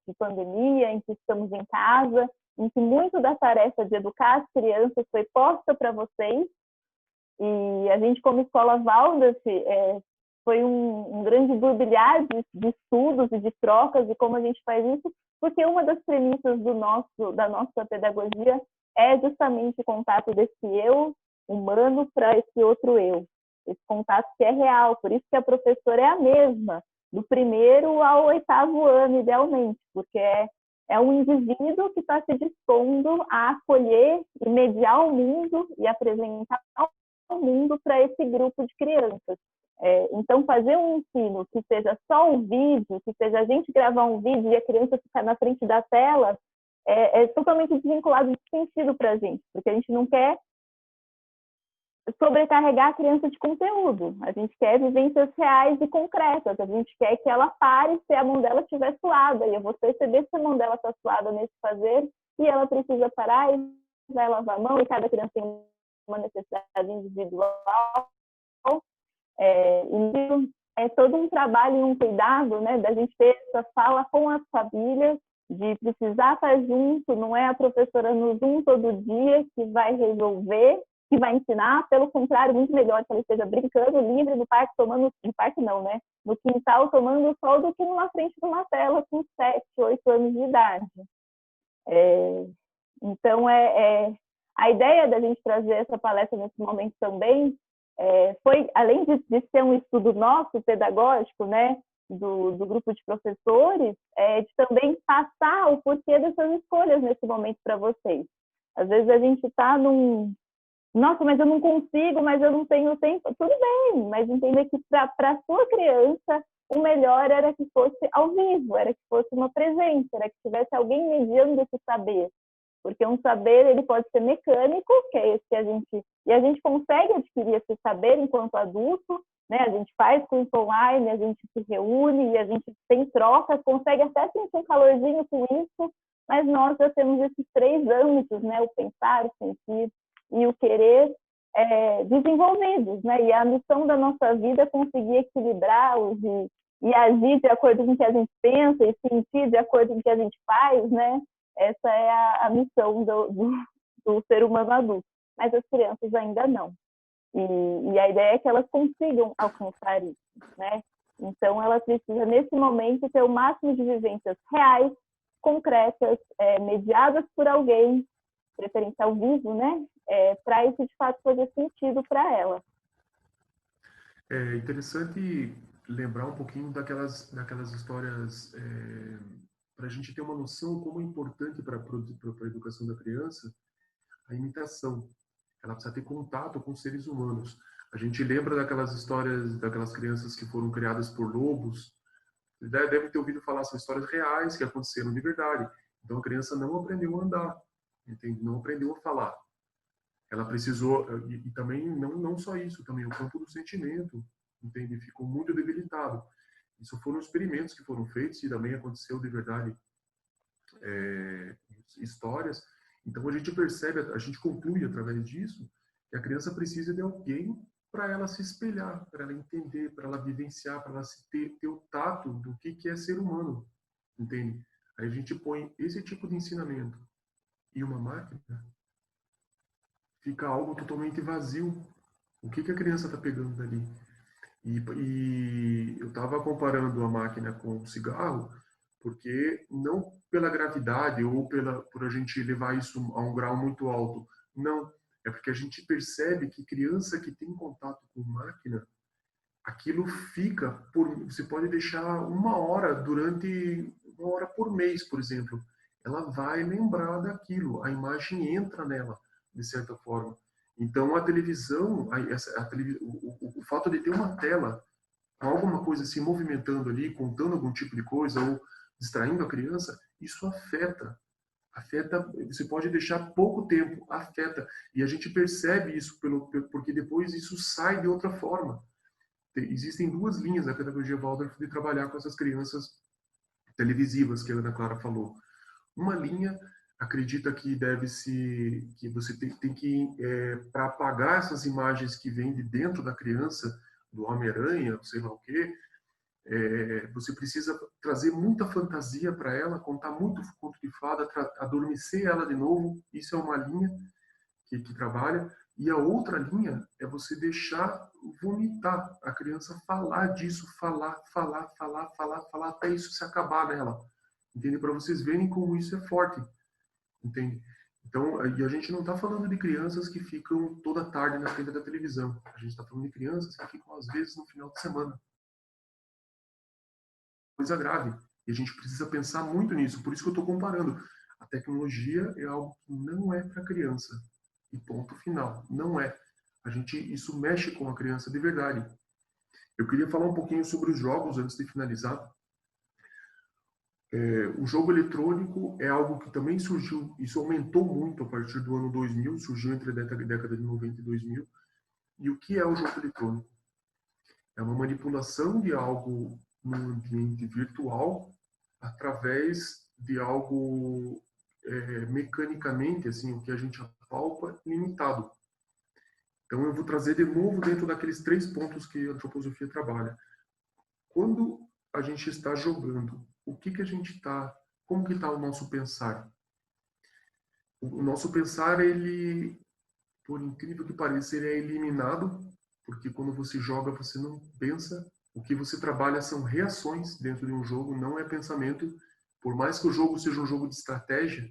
de pandemia, em que estamos em casa, em que muito da tarefa de educar as crianças foi posta para vocês, e a gente, como escola Waldorf, foi um grande borbulhar de estudos e de trocas de como a gente faz isso, porque uma das premissas da nossa pedagogia é justamente o contato desse eu humano para esse outro eu, esse contato que é real. Por isso que a professora é a mesma, do 1º ao 8º ano, idealmente, porque é um indivíduo que está se dispondo a acolher e mediar o mundo e apresentar o mundo para esse grupo de crianças. Então, fazer um ensino que seja só um vídeo, que seja a gente gravar um vídeo e a criança ficar na frente da tela, é totalmente desvinculado de sentido para a gente, porque a gente não quer sobrecarregar a criança de conteúdo. A gente quer vivências reais e concretas. A gente quer que ela pare se a mão dela estiver suada. E eu vou perceber se a mão dela está suada nesse fazer e ela precisa parar e vai lavar a mão. E cada criança tem uma necessidade individual. E é todo um trabalho e um cuidado, né, da gente ter essa fala com as famílias, de precisar estar junto. Não é a professora no Zoom todo dia que vai resolver, que vai ensinar, pelo contrário, muito melhor que ela esteja brincando livre no parque, no parque não, né? No quintal, tomando sol, do que numa frente de uma tela com 7, 8 anos de idade. Então, a ideia da gente trazer essa palestra nesse momento também foi, além de ser um estudo nosso, pedagógico, né, do grupo de professores, de também passar o porquê dessas escolhas nesse momento para vocês. Às vezes a gente está nossa, mas eu não consigo, mas eu não tenho tempo. Tudo bem, mas entenda que para a sua criança, o melhor era que fosse ao vivo, era que fosse uma presença, era que tivesse alguém mediando esse saber. Porque um saber, ele pode ser mecânico, que é esse que a gente... E a gente consegue adquirir esse saber enquanto adulto, né? A gente faz curso online, a gente se reúne, e a gente tem trocas, consegue até sentir um calorzinho com isso, mas nós já temos esses 3 âmbitos, né? O pensar, o sentir e o querer desenvolvidos, né? E a missão da nossa vida é conseguir equilibrá-los e agir de acordo com o que a gente pensa e sentir de acordo com o que a gente faz, né? Essa é a missão do ser humano adulto, mas as crianças ainda não. E a ideia é que elas consigam alcançar isso, né? Então, ela precisa, nesse momento, ter o máximo de vivências reais, concretas, mediadas por alguém, preferência ao vivo, né? Para isso, de fato, fazer sentido para ela. É interessante lembrar um pouquinho daquelas histórias, para a gente ter uma noção como é importante para a educação da criança a imitação. Ela precisa ter contato com seres humanos. A gente lembra daquelas histórias, daquelas crianças que foram criadas por lobos. Deve ter ouvido falar, são histórias reais que aconteceram de verdade. Então a criança não aprendeu a andar, entende? Não aprendeu a falar. Ela precisou, e também não só isso, também o campo do sentimento, entende? Ficou muito debilitado. Isso foram experimentos que foram feitos e também aconteceu de verdade histórias. Então a gente percebe, a gente conclui através disso que a criança precisa de alguém para ela se espelhar, para ela entender, para ela vivenciar, para ela ter o tato do que é ser humano, entende? Aí a gente põe esse tipo de ensinamento e uma máquina, fica algo totalmente vazio. O que a criança está pegando dali? E eu estava comparando a máquina com o cigarro, porque não pela gravidade ou por a gente levar isso a um grau muito alto, não. É porque a gente percebe que criança que tem contato com máquina, aquilo fica você pode deixar 1 hora durante 1 hora por mês, por exemplo. Ela vai lembrar daquilo, a imagem entra nela, de certa forma. Então, a televisão, o fato de ter uma tela, alguma coisa se movimentando ali, contando algum tipo de coisa, ou distraindo a criança, isso afeta. Você pode deixar pouco tempo, afeta. E a gente percebe isso, porque depois isso sai de outra forma. Existem 2 linhas na pedagogia Waldorf de trabalhar com essas crianças televisivas, que a Ana Clara falou. Uma linha acredita que que você tem que, para apagar essas imagens que vêm de dentro da criança, do Homem-Aranha, sei lá o quê, você precisa trazer muita fantasia para ela, contar muito conto de fada, adormecer ela de novo. Isso é uma linha que trabalha. E a outra linha é você deixar vomitar a criança, falar disso, falar, até isso se acabar nela. Entende? Para vocês verem como isso é forte. Entende? Então, e a gente não está falando de crianças que ficam toda tarde na frente da televisão. A gente está falando de crianças que ficam, às vezes, no final de semana. Coisa grave. E a gente precisa pensar muito nisso. Por isso que eu estou comparando. A tecnologia é algo que não é para criança. E ponto final. Não é. Isso mexe com a criança de verdade. Eu queria falar um pouquinho sobre os jogos antes de finalizar. O jogo eletrônico é algo que também surgiu, isso aumentou muito a partir do ano 2000, surgiu entre a década de 90 e 2000. E o que é o jogo eletrônico? É uma manipulação de algo no ambiente virtual através de algo mecanicamente, assim, o que a gente apalpa, limitado. Então, eu vou trazer de novo dentro daqueles 3 pontos que a antroposofia trabalha. Quando a gente está jogando, o que a gente está, como que está o nosso pensar? O nosso pensar, ele, por incrível que pareça, ele é eliminado, porque quando você joga, você não pensa. O que você trabalha são reações dentro de um jogo, não é pensamento. Por mais que o jogo seja um jogo de estratégia,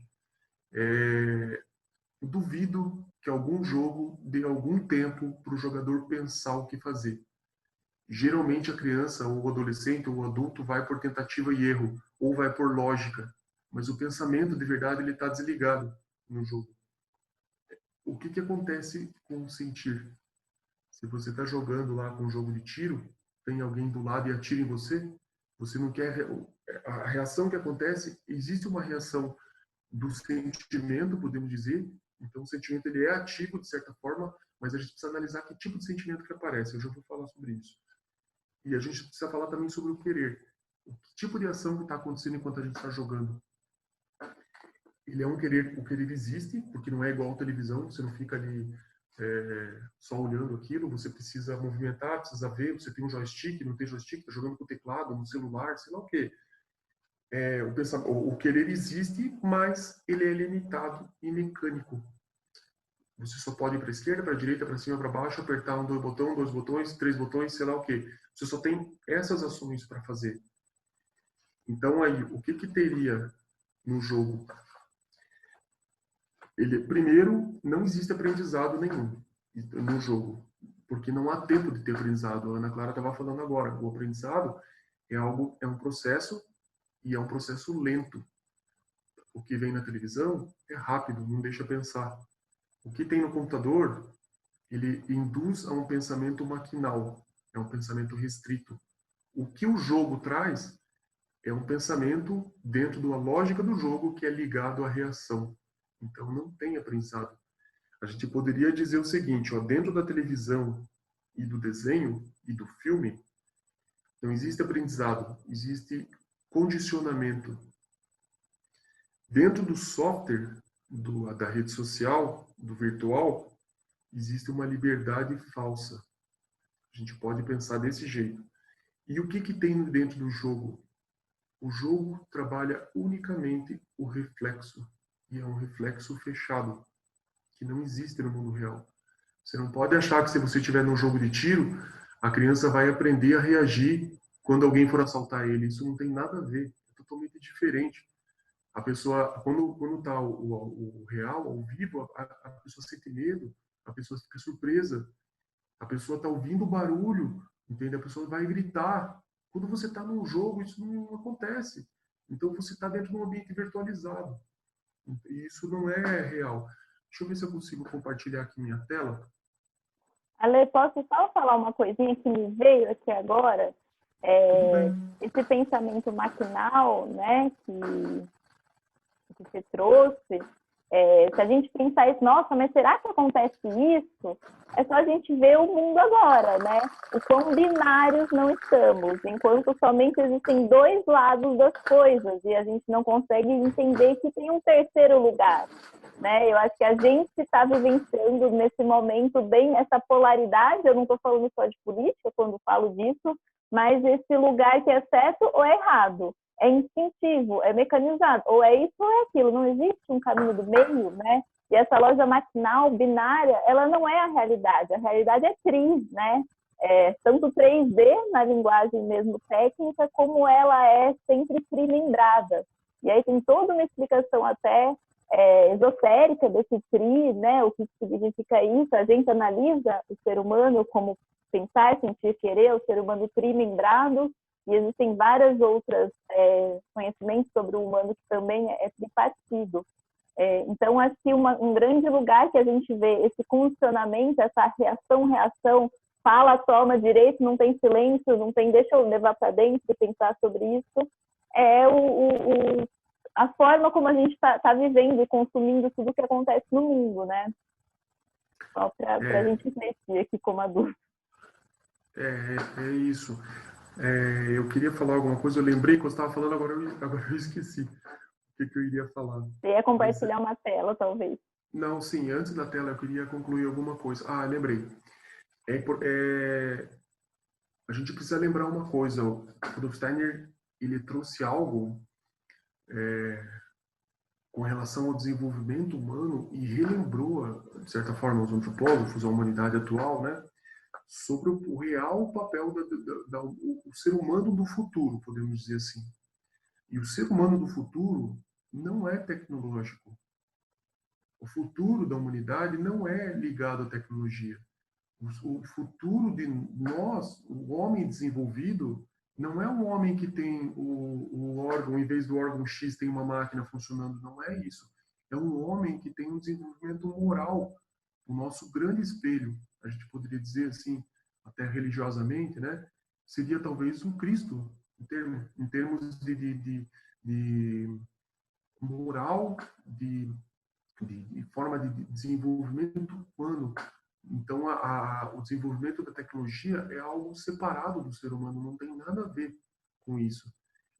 eu duvido que algum jogo dê algum tempo para o jogador pensar o que fazer. Geralmente a criança, ou o adolescente, ou o adulto vai por tentativa e erro, ou vai por lógica. Mas o pensamento, de verdade, ele está desligado no jogo. O que acontece com o sentir? Se você está jogando lá com um jogo de tiro, tem alguém do lado e atira em você, você não quer... A reação que acontece, existe uma reação do sentimento, podemos dizer. Então, o sentimento ele é ativo, de certa forma, mas a gente precisa analisar que tipo de sentimento que aparece. Eu já vou falar sobre isso. E a gente precisa falar também sobre o querer. O tipo de ação que está acontecendo enquanto a gente está jogando. Ele é um querer, o querer existe, porque não é igual à televisão, você não fica ali só olhando aquilo, você precisa movimentar, precisa ver, você tem um joystick, não tem joystick, está jogando com o teclado, no celular, sei lá o quê. O querer existe, mas ele é limitado e mecânico. Você só pode ir para a esquerda, para a direita, para cima, para baixo, apertar dois botões, 3 botões, sei lá o quê. Você só tem essas ações para fazer. Então, aí, o que teria no jogo? Primeiro, não existe aprendizado nenhum no jogo, porque não há tempo de ter aprendizado. A Ana Clara estava falando agora. O aprendizado é um processo, e é um processo lento. O que vem na televisão é rápido, não deixa pensar. O que tem no computador, ele induz a um pensamento maquinal, é um pensamento restrito. O que o jogo traz é um pensamento dentro da lógica do jogo que é ligado à reação. Então não tem aprendizado. A gente poderia dizer o seguinte, dentro da televisão e do desenho e do filme, não existe aprendizado, existe condicionamento. Dentro do software da rede social, do virtual, existe uma liberdade falsa. A gente pode pensar desse jeito. E o que tem dentro do jogo? O jogo trabalha unicamente o reflexo. E é um reflexo fechado, que não existe no mundo real. Você não pode achar que se você estiver num jogo de tiro, a criança vai aprender a reagir quando alguém for assaltar ele. Isso não tem nada a ver. É totalmente diferente. A pessoa, quando está o real, ao vivo, a pessoa sente medo, a pessoa fica surpresa, a pessoa está ouvindo o barulho, entende? A pessoa vai gritar. Quando você está num jogo, isso não acontece. Então, você está dentro de um ambiente virtualizado. E isso não é real. Deixa eu ver se eu consigo compartilhar aqui minha tela. Ale, posso só falar uma coisinha que me veio aqui agora? Esse pensamento maquinal, né, que você trouxe, se a gente pensar isso, nossa, mas será que acontece isso? É só a gente ver o mundo agora, né? O quão binários não estamos, enquanto somente existem 2 lados das coisas e a gente não consegue entender que tem um terceiro lugar, né? Eu acho que a gente está vivenciando nesse momento bem essa polaridade, eu não estou falando só de política quando falo disso, mas esse lugar que é certo ou é errado. É instintivo, é mecanizado, ou é isso ou é aquilo, não existe um caminho do meio, né? E essa loja maquinal, binária, ela não é a realidade é tri, né? Tanto 3D, na linguagem mesmo técnica, como ela é sempre trimembrada. E aí tem toda uma explicação até esotérica desse tri, né? O que significa isso? A gente analisa o ser humano como pensar, sentir, querer, o ser humano trimembrado, e existem várias outras conhecimentos sobre o humano que também é tripartido. Então, acho que um grande lugar que a gente vê esse condicionamento, essa reação, fala, toma direito, não tem silêncio, não tem deixa eu levar para dentro e pensar sobre isso. É a forma como a gente está vivendo e consumindo tudo que acontece no mundo, né? Só para a gente refletir aqui como adulto. É isso. Eu queria falar alguma coisa, eu lembrei que eu estava falando, agora eu esqueci o que eu iria falar. Você ia compartilhar uma tela, talvez. Não, sim, antes da tela eu queria concluir alguma coisa. Ah, lembrei. A gente precisa lembrar uma coisa. O Rudolf Steiner, ele trouxe algo com relação ao desenvolvimento humano e relembrou, de certa forma, os antropólogos, a humanidade atual, né, sobre o real papel o ser humano do futuro, podemos dizer assim. E o ser humano do futuro não é tecnológico. O futuro da humanidade não é ligado à tecnologia. O futuro de nós, o homem desenvolvido, não é um homem que tem o órgão, em vez do órgão X tem uma máquina funcionando, não é isso. É um homem que tem um desenvolvimento moral. O nosso grande espelho, a gente poderia dizer assim, até religiosamente, né, seria talvez o Cristo, em termos de moral, de forma de desenvolvimento humano. Então, o desenvolvimento da tecnologia é algo separado do ser humano, não tem nada a ver com isso.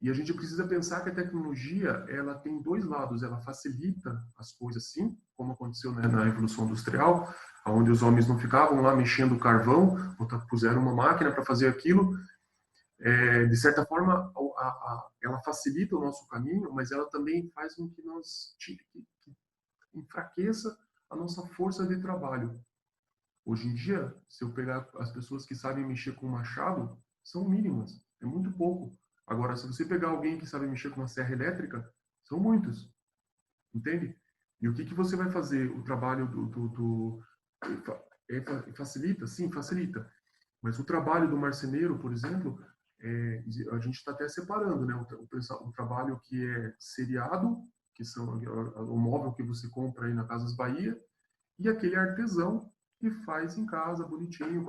E a gente precisa pensar que a tecnologia, ela tem dois lados. Ela facilita as coisas, sim, como aconteceu, né, na Revolução Industrial, onde os homens não ficavam lá mexendo o carvão, puseram uma máquina para fazer aquilo. De certa forma, ela facilita o nosso caminho, mas ela também faz com que nós que enfraqueça a nossa força de trabalho. Hoje em dia, se eu pegar as pessoas que sabem mexer com machado, são mínimas, é muito pouco. Agora, se você pegar alguém que sabe mexer com uma serra elétrica, são muitos, entende? E o que você vai fazer? O trabalho facilita? Sim, facilita. Mas o trabalho do marceneiro, por exemplo, a gente está até separando, né? O trabalho que é seriado, que são o móvel que você compra aí na Casas Bahia, e aquele artesão que faz em casa, bonitinho,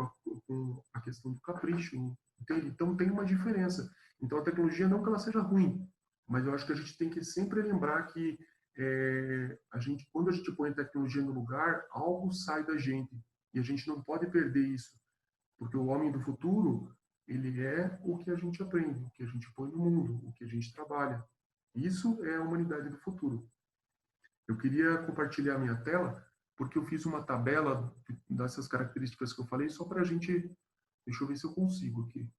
com a questão do capricho, entende? Então tem uma diferença. Então a tecnologia não que ela seja ruim, mas eu acho que a gente tem que sempre lembrar que quando a gente põe a tecnologia no lugar, algo sai da gente, e a gente não pode perder isso, porque o homem do futuro, ele é o que a gente aprende, o que a gente põe no mundo, o que a gente trabalha. Isso é a humanidade do futuro. Eu queria compartilhar a minha tela, porque eu fiz uma tabela dessas características que eu falei, só para a gente... Deixa eu ver se eu consigo aqui.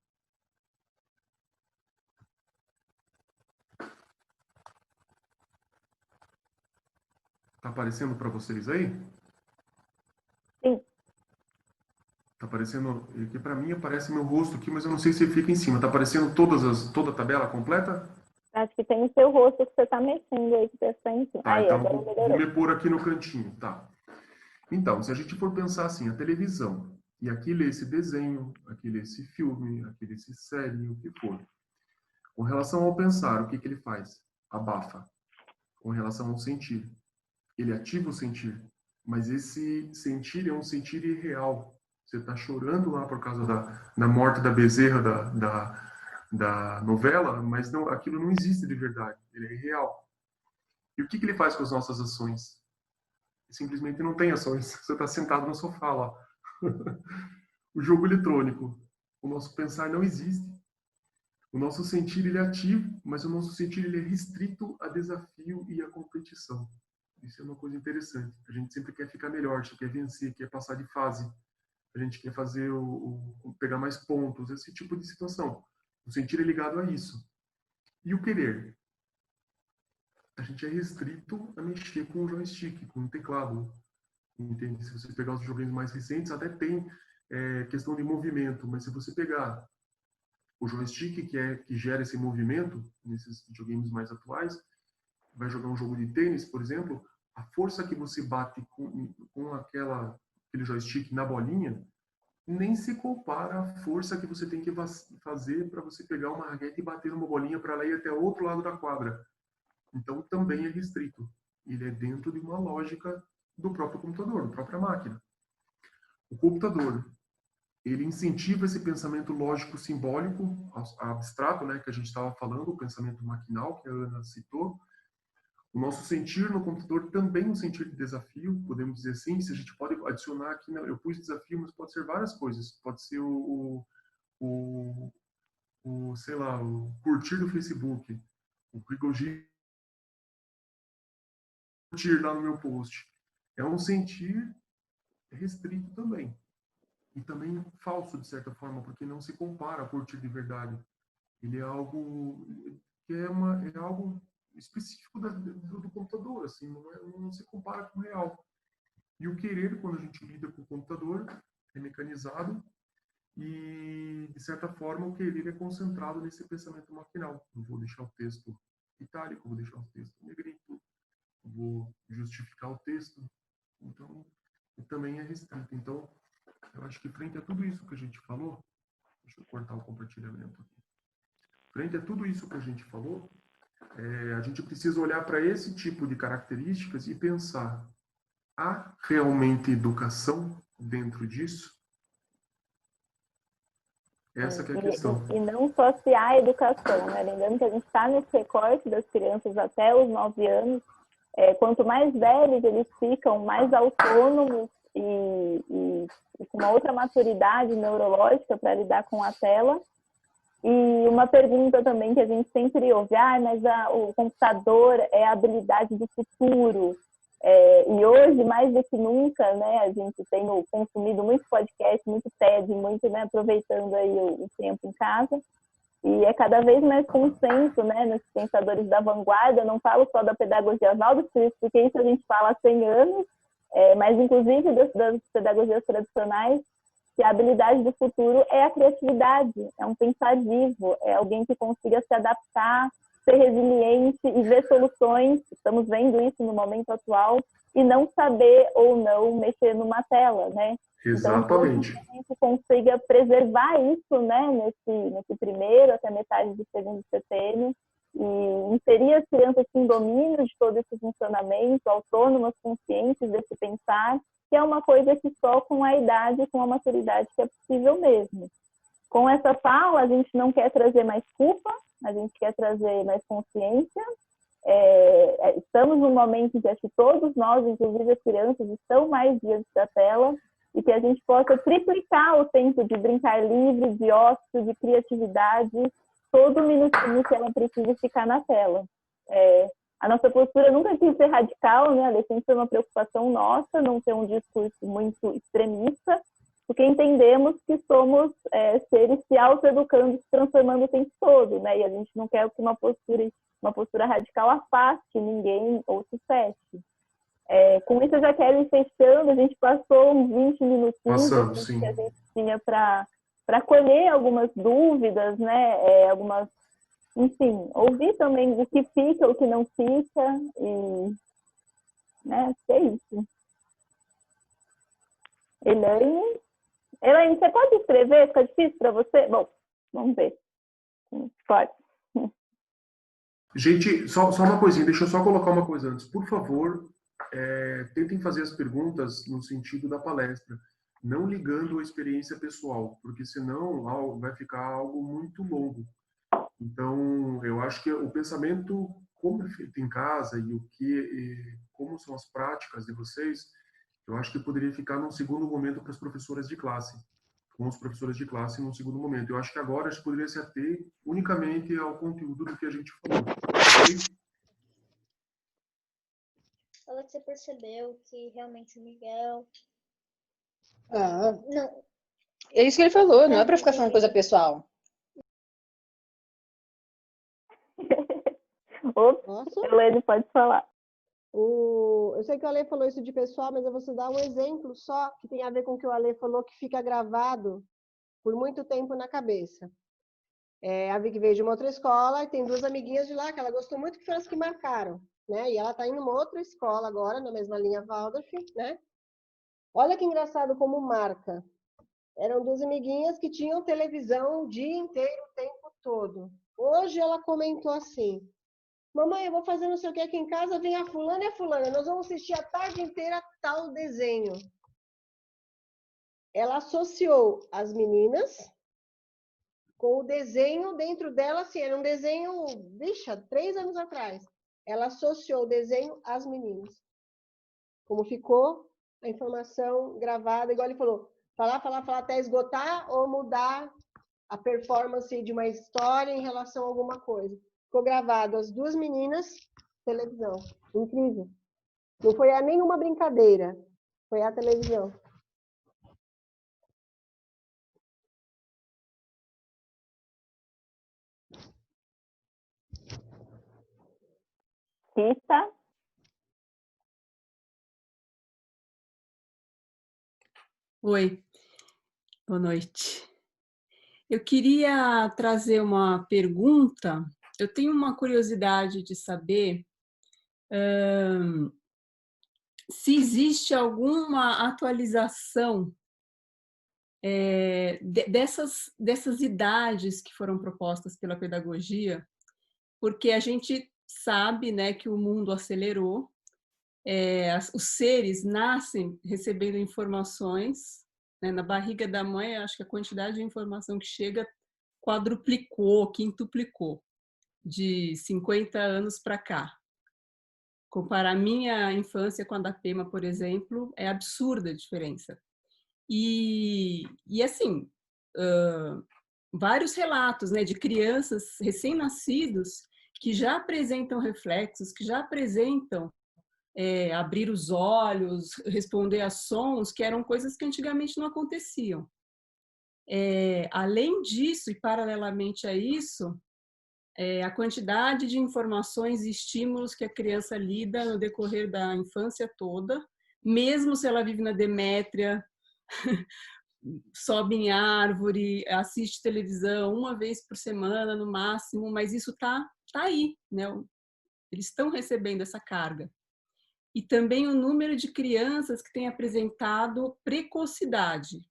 Tá aparecendo para vocês aí? Sim. Tá aparecendo... Aqui para mim aparece meu rosto aqui, mas eu não sei se fica em cima. Tá aparecendo toda a tabela completa? Acho que tem o seu rosto que você está mexendo aí, que está em cima. Tá, Aí, então agora vou me pôr aqui no cantinho, tá? Então, se a gente for pensar assim, a televisão, e aqui lê esse desenho, aqui lê esse filme, aqui lê esse série, o que for. Com relação ao pensar, o que ele faz? Abafa. Com relação ao sentir, ele ativa o sentir, mas esse sentir é um sentir irreal. Você está chorando lá por causa da morte da Bezerra da novela, mas não, aquilo não existe de verdade, ele é irreal. E o que ele faz com as nossas ações? Simplesmente não tem ações. Você está sentado no sofá lá. O jogo eletrônico. O nosso pensar não existe. O nosso sentir ele é ativo, mas o nosso sentir ele é restrito a desafio e a competição. Isso é uma coisa interessante. A gente sempre quer ficar melhor, a gente quer vencer, quer passar de fase. A gente quer fazer pegar mais pontos, esse tipo de situação. O sentir é ligado a isso. E o querer? A gente é restrito a mexer com o joystick, com o teclado. Entende? Se você pegar os videogames mais recentes, até tem questão de movimento, mas se você pegar o joystick que gera esse movimento, nesses videogames mais atuais, vai jogar um jogo de tênis, por exemplo, a força que você bate com aquele joystick na bolinha nem se compara à força que você tem que fazer para você pegar uma raquete e bater numa bolinha para ela ir até o outro lado da quadra. Então, também é restrito. Ele é dentro de uma lógica do próprio computador, da própria máquina. O computador, ele incentiva esse pensamento lógico simbólico, abstrato, né, que a gente estava falando, o pensamento maquinal, que a Ana citou. O nosso sentir no computador também é um sentir de desafio, podemos dizer assim. Se a gente pode adicionar aqui, eu pus desafio, mas pode ser várias coisas. Pode ser o sei lá, o curtir do Facebook, o curtir lá no meu post. É um sentir restrito também. E também falso, de certa forma, porque não se compara a curtir de verdade. Ele é algo que é algo específico do computador, assim, não se compara com o real. E o querer, quando a gente lida com o computador, é mecanizado e, de certa forma, o querer é concentrado nesse pensamento maquinal. Eu vou deixar o texto itálico, vou deixar o texto negrito, vou justificar o texto. Então, também é restrito. Então, eu acho que frente a tudo isso que a gente falou, deixa eu cortar o compartilhamento aqui. Frente a tudo isso que a gente falou, a gente precisa olhar para esse tipo de características e pensar: há realmente educação dentro disso? Essa que é a questão. E não só se há educação, né? Lembrando que a gente está nesse recorte das crianças até os 9 anos. Quanto mais velhos eles ficam, mais autônomos e com uma outra maturidade neurológica para lidar com a tela. E uma pergunta também que a gente sempre ouve: mas o computador é a habilidade do futuro. E hoje, mais do que nunca, né, a gente tem consumido muito podcast, muito TED, muito, né, aproveitando aí o tempo em casa. E é cada vez mais consenso, né, nos pensadores da vanguarda. Eu não falo só da pedagogia Waldorf, porque isso a gente fala há 100 anos, mas inclusive das pedagogias tradicionais, que a habilidade do futuro é a criatividade, é um pensar vivo, é alguém que consiga se adaptar, ser resiliente e ver soluções. Estamos vendo isso no momento atual, e não saber ou não mexer numa tela, né? Exatamente. Então, que a gente consiga preservar isso, né, nesse primeiro até metade do segundo setênio, e inserir as crianças com domínio de todo esse funcionamento, autônomas, conscientes desse pensar, que é uma coisa que só com a idade, com a maturidade, que é possível mesmo. Com essa fala, a gente não quer trazer mais culpa, a gente quer trazer mais consciência. Estamos num momento em que acho que todos nós, inclusive as crianças, estão mais diante da tela, e que a gente possa triplicar o tempo de brincar livre, de ócio, de criatividade, todo minutinho que ela precisa ficar na tela. A nossa postura nunca quis ser radical, né? Sempre foi uma preocupação nossa, não ter um discurso muito extremista, porque entendemos que somos seres se autoeducando, se transformando o tempo todo, né? E a gente não quer que uma postura radical afaste ninguém ou se feche. Com isso, eu já quero ir fechando. A gente passou uns 20 minutinhos que a gente tinha para colher algumas dúvidas, né? Enfim, ouvir também o que fica, o que não fica, e, né? É isso. Elaine, você pode escrever? Fica difícil para você? Bom, vamos ver. Pode. Gente, só uma coisinha, deixa eu só colocar uma coisa antes. Por favor, tentem fazer as perguntas no sentido da palestra, não ligando a experiência pessoal, porque senão vai ficar algo muito longo. Então, eu acho que o pensamento, como é feito em casa e como são as práticas de vocês, eu acho que poderia ficar num segundo momento para as professoras de classe, com os professores de classe num segundo momento. Eu acho que agora a gente poderia se ater unicamente ao conteúdo do que a gente falou. Okay? Fala que você percebeu que realmente o Miguel... Não. É isso que ele falou, não é para ficar falando coisa pessoal. Nossa. Helene, pode falar. Eu sei que o Ale falou isso de pessoal, mas eu vou dar um exemplo só que tem a ver com o que o Ale falou, que fica gravado por muito tempo na cabeça. A Vicky veio de uma outra escola e tem 2 amiguinhas de lá que ela gostou muito, que foram as que marcaram, né? E ela está indo numa outra escola agora, na mesma linha Waldorf, né? Olha que engraçado como marca. Eram 2 amiguinhas que tinham televisão o dia inteiro, o tempo todo. Hoje ela comentou assim: mamãe, eu vou fazer não sei o que aqui em casa, vem a fulana e a fulana. Nós vamos assistir a tarde inteira tal desenho. ela associou as meninas com o desenho dentro dela, assim, era um desenho, bicha, 3 anos atrás. Ela associou o desenho às meninas. Como ficou a informação gravada, igual ele falou, falar até esgotar ou mudar a performance de uma história em relação a alguma coisa. Ficou gravado as 2 meninas, televisão. Incrível. Não foi nenhuma brincadeira, foi a televisão. Rita? Oi, boa noite. Eu queria trazer uma pergunta. Eu tenho uma curiosidade de saber se existe alguma atualização dessas idades que foram propostas pela pedagogia, porque a gente sabe, né, que o mundo acelerou, os seres nascem recebendo informações, né, na barriga da mãe, acho que a quantidade de informação que chega quadruplicou, quintuplicou, de 50 anos para cá. Comparar minha infância com a da Pema, por exemplo, é absurda a diferença. E assim, vários relatos, né, de crianças recém-nascidos que já apresentam reflexos, que já apresentam abrir os olhos, responder a sons, que eram coisas que antigamente não aconteciam. Além disso, e paralelamente a isso, a quantidade de informações e estímulos que a criança lida no decorrer da infância toda, mesmo se ela vive na Demétria, sobe em árvore, assiste televisão uma vez por semana no máximo, mas isso tá aí, né? Eles estão recebendo essa carga. E também o número de crianças que têm apresentado precocidade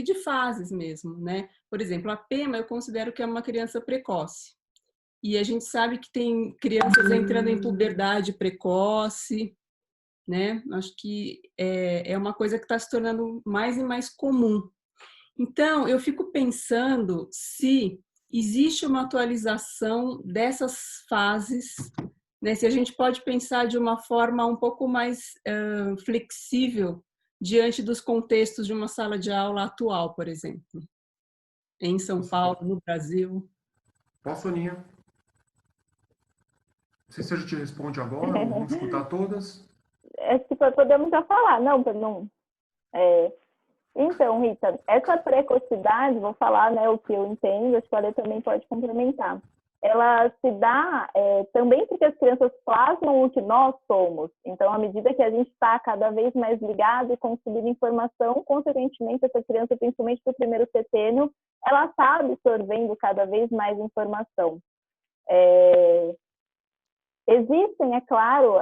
de fases mesmo, né? Por exemplo, a Pema eu considero que é uma criança precoce. E a gente sabe que tem crianças entrando em puberdade precoce, né? Acho que é uma coisa que está se tornando mais e mais comum. Então, eu fico pensando se existe uma atualização dessas fases, né? Se a gente pode pensar de uma forma um pouco mais flexível diante dos contextos de uma sala de aula atual, por exemplo, em São Paulo, no Brasil. Posso, Aninha? Não sei se a gente responde agora ou vamos escutar todas. Se podemos já falar, não. Então, Rita, essa precocidade, vou falar, né, o que eu entendo, acho que a Ale também pode complementar. Ela se dá também porque as crianças plasmam o que nós somos. Então, à medida que a gente está cada vez mais ligado e conseguindo informação, consequentemente, essa criança, principalmente para o primeiro setênio, ela está absorvendo cada vez mais informação. Existem, é claro,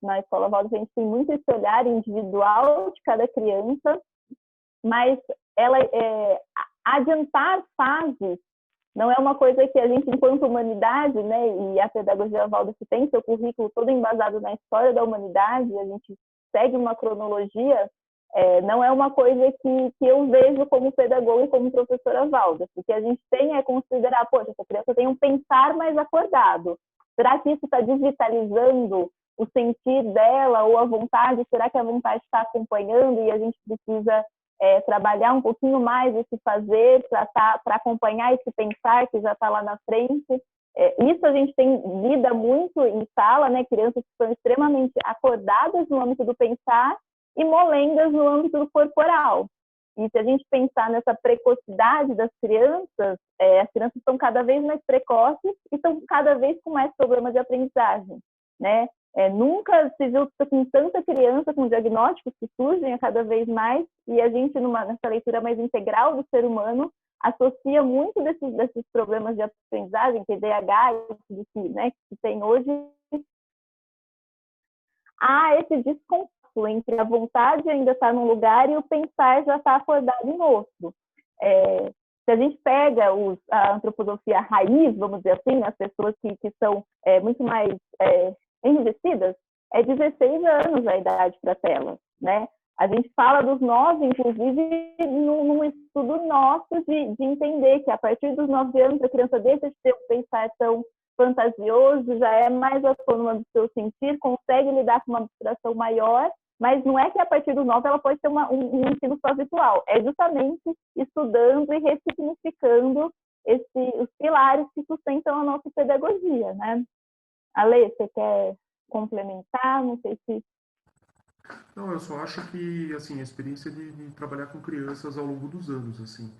na Escola Waldorf a gente tem muito esse olhar individual de cada criança, mas adiantar fases não é uma coisa que a gente, enquanto humanidade, né, e a pedagogia Waldorf tem seu currículo todo embasado na história da humanidade, a gente segue uma cronologia, não é uma coisa que eu vejo como pedagoga e como professora Waldorf. O que a gente tem é considerar, poxa, essa criança tem um pensar mais acordado. Será que isso está digitalizando o sentir dela ou a vontade? Será que a vontade está acompanhando e a gente precisa trabalhar um pouquinho mais esse fazer para acompanhar esse pensar que já está lá na frente? Isso a gente lida muito em sala, né? Crianças que são extremamente acordadas no âmbito do pensar e molengas no âmbito do corporal. E se a gente pensar nessa precocidade das crianças, as crianças estão cada vez mais precoces e estão cada vez com mais problemas de aprendizagem, né? Nunca se viu com tanta criança com diagnósticos que surgem a cada vez mais, e a gente, nessa leitura mais integral do ser humano, associa muito desses problemas de aprendizagem, TDAH, que tem hoje, a esse desconforto entre a vontade ainda estar num lugar e o pensar já está acordado em outro. Se a gente pega a antroposofia raiz, vamos dizer assim, as pessoas que são muito mais enrijecidas, 16 anos a idade para a tela, né? A gente fala dos 9, inclusive, num estudo nosso de entender que a partir dos 9 anos a criança deixa de ter um pensar tão fantasioso, já é mais autônoma do seu sentir, consegue lidar com uma abstração maior, mas não é que a partir dos 9 ela pode ter um ensino só visual, é justamente estudando e ressignificando os pilares que sustentam a nossa pedagogia, né? Ale, você quer complementar? Não sei se... Não, eu só acho que, assim, a experiência de trabalhar com crianças ao longo dos anos, assim,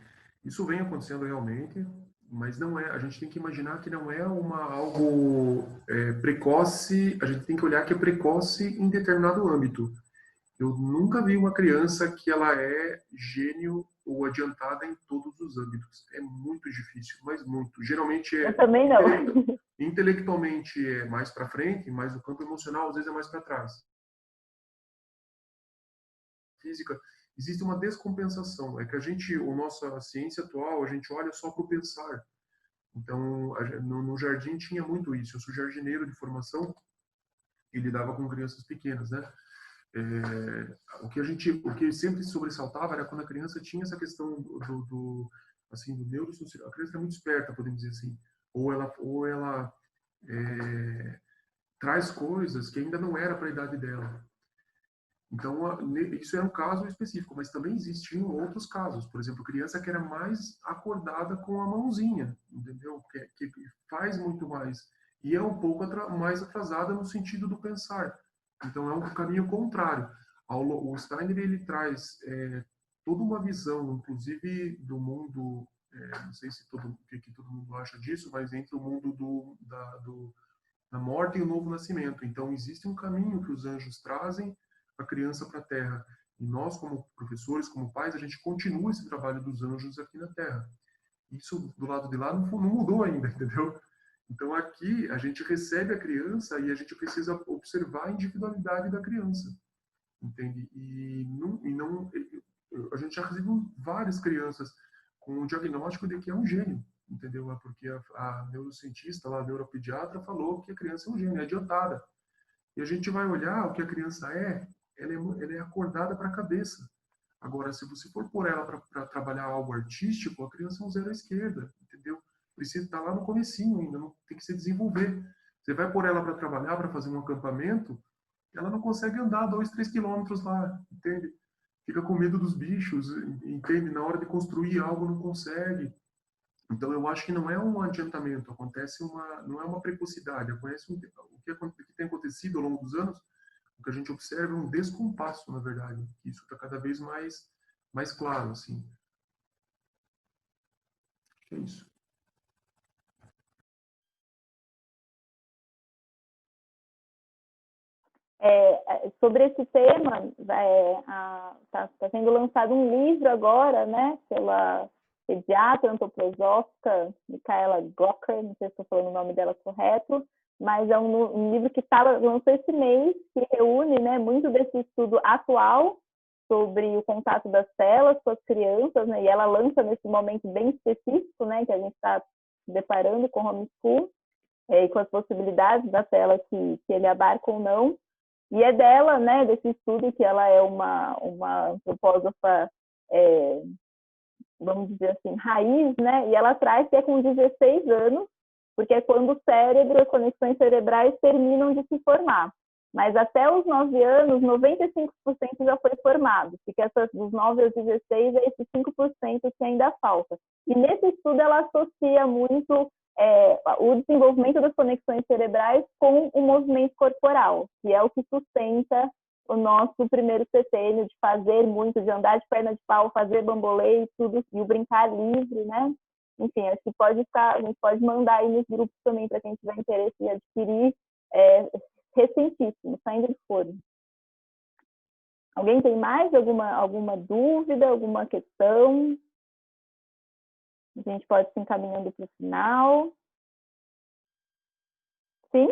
isso vem acontecendo realmente, mas não é, a gente tem que imaginar que não é algo precoce, a gente tem que olhar que é precoce em determinado âmbito. Eu nunca vi uma criança que ela é gênio ou adiantada em todos os âmbitos. É muito difícil, mas muito. Geralmente Eu também não. Intelectualmente é mais para frente, mas o campo emocional às vezes é mais para trás. Física, existe uma descompensação. É que nossa ciência atual, a gente olha só para o pensar. Então, no jardim tinha muito isso. Eu sou jardineiro de formação e lidava com crianças pequenas, né? O que sempre sobressaltava era quando a criança tinha essa questão do neurosocial. A criança é muito esperta, podemos dizer assim. Ou ela traz coisas que ainda não era para a idade dela. Então, isso é um caso específico, mas também existiam outros casos. Por exemplo, criança que era mais acordada com a mãozinha, entendeu? Que faz muito mais. E é um pouco mais atrasada no sentido do pensar. Então, é um caminho contrário. O Steiner, ele traz toda uma visão, inclusive, do mundo, não sei se todo mundo acha disso, mas entre o mundo da morte e o novo nascimento. Então, existe um caminho que os anjos trazem a criança para a Terra. E nós, como professores, como pais, a gente continua esse trabalho dos anjos aqui na Terra. Isso, do lado de lá, não mudou ainda, entendeu? Então, aqui, a gente recebe a criança e a gente precisa observar a individualidade da criança, entende? A gente já recebeu várias crianças com o diagnóstico de que é um gênio, entendeu? Porque a neurocientista, a neuropediatra, falou que a criança é um gênio, é adiantada. E a gente vai olhar o que a criança ela é acordada para a cabeça. Agora, se você for por ela para trabalhar algo artístico, a criança é um zero à esquerda, entendeu? Precisa estar lá no comecinho ainda, não tem que se desenvolver. Você vai por ela para trabalhar, para fazer um acampamento, ela não consegue andar 2, 3 quilômetros lá, entende? Fica com medo dos bichos, entende? Na hora de construir algo não consegue. Então, eu acho que não é um adiantamento, não é uma precocidade, acontece o que tem acontecido ao longo dos anos, o que a gente observa é um descompasso, na verdade. Isso está cada vez mais claro, assim. É isso. Sobre esse tema, está sendo lançado um livro agora, né, pela pediatra antroposófica Michaela Gocker, não sei se estou falando o nome dela correto, mas é um livro que lançou esse mês, que reúne, né, muito desse estudo atual sobre o contato das telas com as crianças, né, e ela lança nesse momento bem específico, né, que a gente está se deparando com o homeschool, e com as possibilidades da tela que ele abarca ou não. E é dela, né, desse estudo, que ela é uma antropósofa, vamos dizer assim, raiz, né, e ela traz que é com 16 anos, porque é quando o cérebro, as conexões cerebrais terminam de se formar. Mas até os 9 anos, 95% já foi formado, porque dos 9 aos 16 é esses 5% que ainda falta. E nesse estudo ela associa muito o desenvolvimento das conexões cerebrais com o movimento corporal, que é o que sustenta o nosso primeiro setênio de fazer muito, de andar de perna de pau, fazer bambolê e tudo, e o brincar livre, né? Enfim, acho que a gente pode mandar aí nos grupos também para quem tiver interesse em adquirir, recentíssimo, saindo do forno. Alguém tem mais alguma dúvida, alguma questão? A gente pode ir encaminhando para o final. Sim?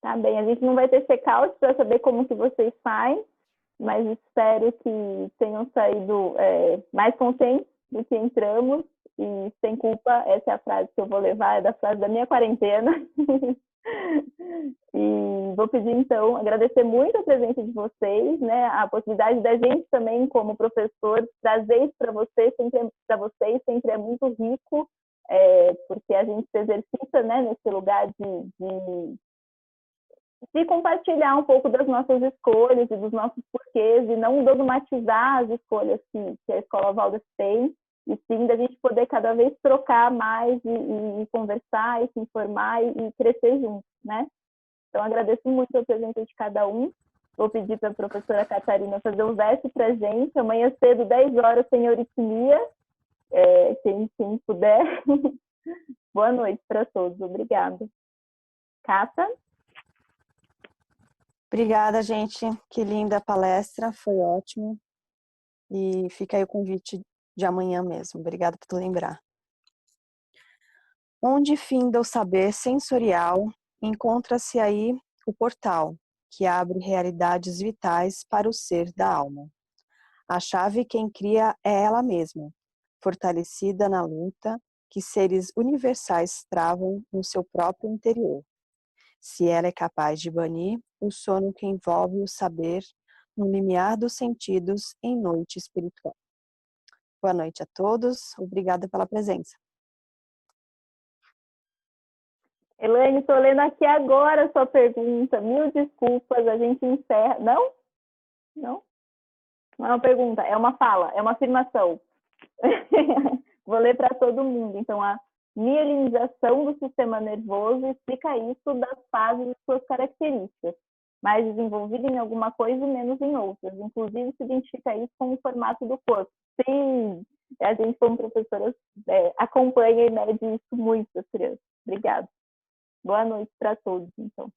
Tá bem, a gente não vai ter check-out para saber como que vocês saem, mas espero que tenham saído mais conscientes do que entramos e sem culpa. Essa é a frase que eu vou levar, é da frase da minha quarentena. E vou pedir, então, agradecer muito a presença de vocês, né? A possibilidade da gente também, como professor, trazer isso para vocês sempre é muito rico, porque a gente se exercita, né, nesse lugar de compartilhar um pouco das nossas escolhas e dos nossos porquês, e não dogmatizar as escolhas que a Escola Waldorf tem, e sim da gente poder cada vez trocar mais e conversar e se informar e crescer juntos, né? Então, agradeço muito a presença de cada um. Vou pedir para a professora Catarina fazer um verso para a gente. Amanhã cedo, 10 horas, sem euritmia. Quem puder. Boa noite para todos. Obrigada. Cata? Obrigada, gente. Que linda a palestra. Foi ótimo. E fica aí o convite de amanhã mesmo. Obrigada por lembrar. Onde finda o saber sensorial, encontra-se aí o portal, que abre realidades vitais para o ser da alma. A chave quem cria é ela mesma, fortalecida na luta que seres universais travam no seu próprio interior. Se ela é capaz de banir o sono que envolve o saber no limiar dos sentidos em noite espiritual. Boa noite a todos, obrigada pela presença. Elaine, estou lendo aqui agora a sua pergunta. Mil desculpas, a gente encerra. Não? Não? Não é uma pergunta, é uma fala, é uma afirmação. Vou ler para todo mundo. Então, a mielinização do sistema nervoso explica isso das fases e suas características, mais desenvolvida em alguma coisa e menos em outras. Inclusive, se identifica isso com o formato do corpo. Sim, a gente, como professora, acompanha e mede isso muito, as crianças. Obrigada. Boa noite para todos, então.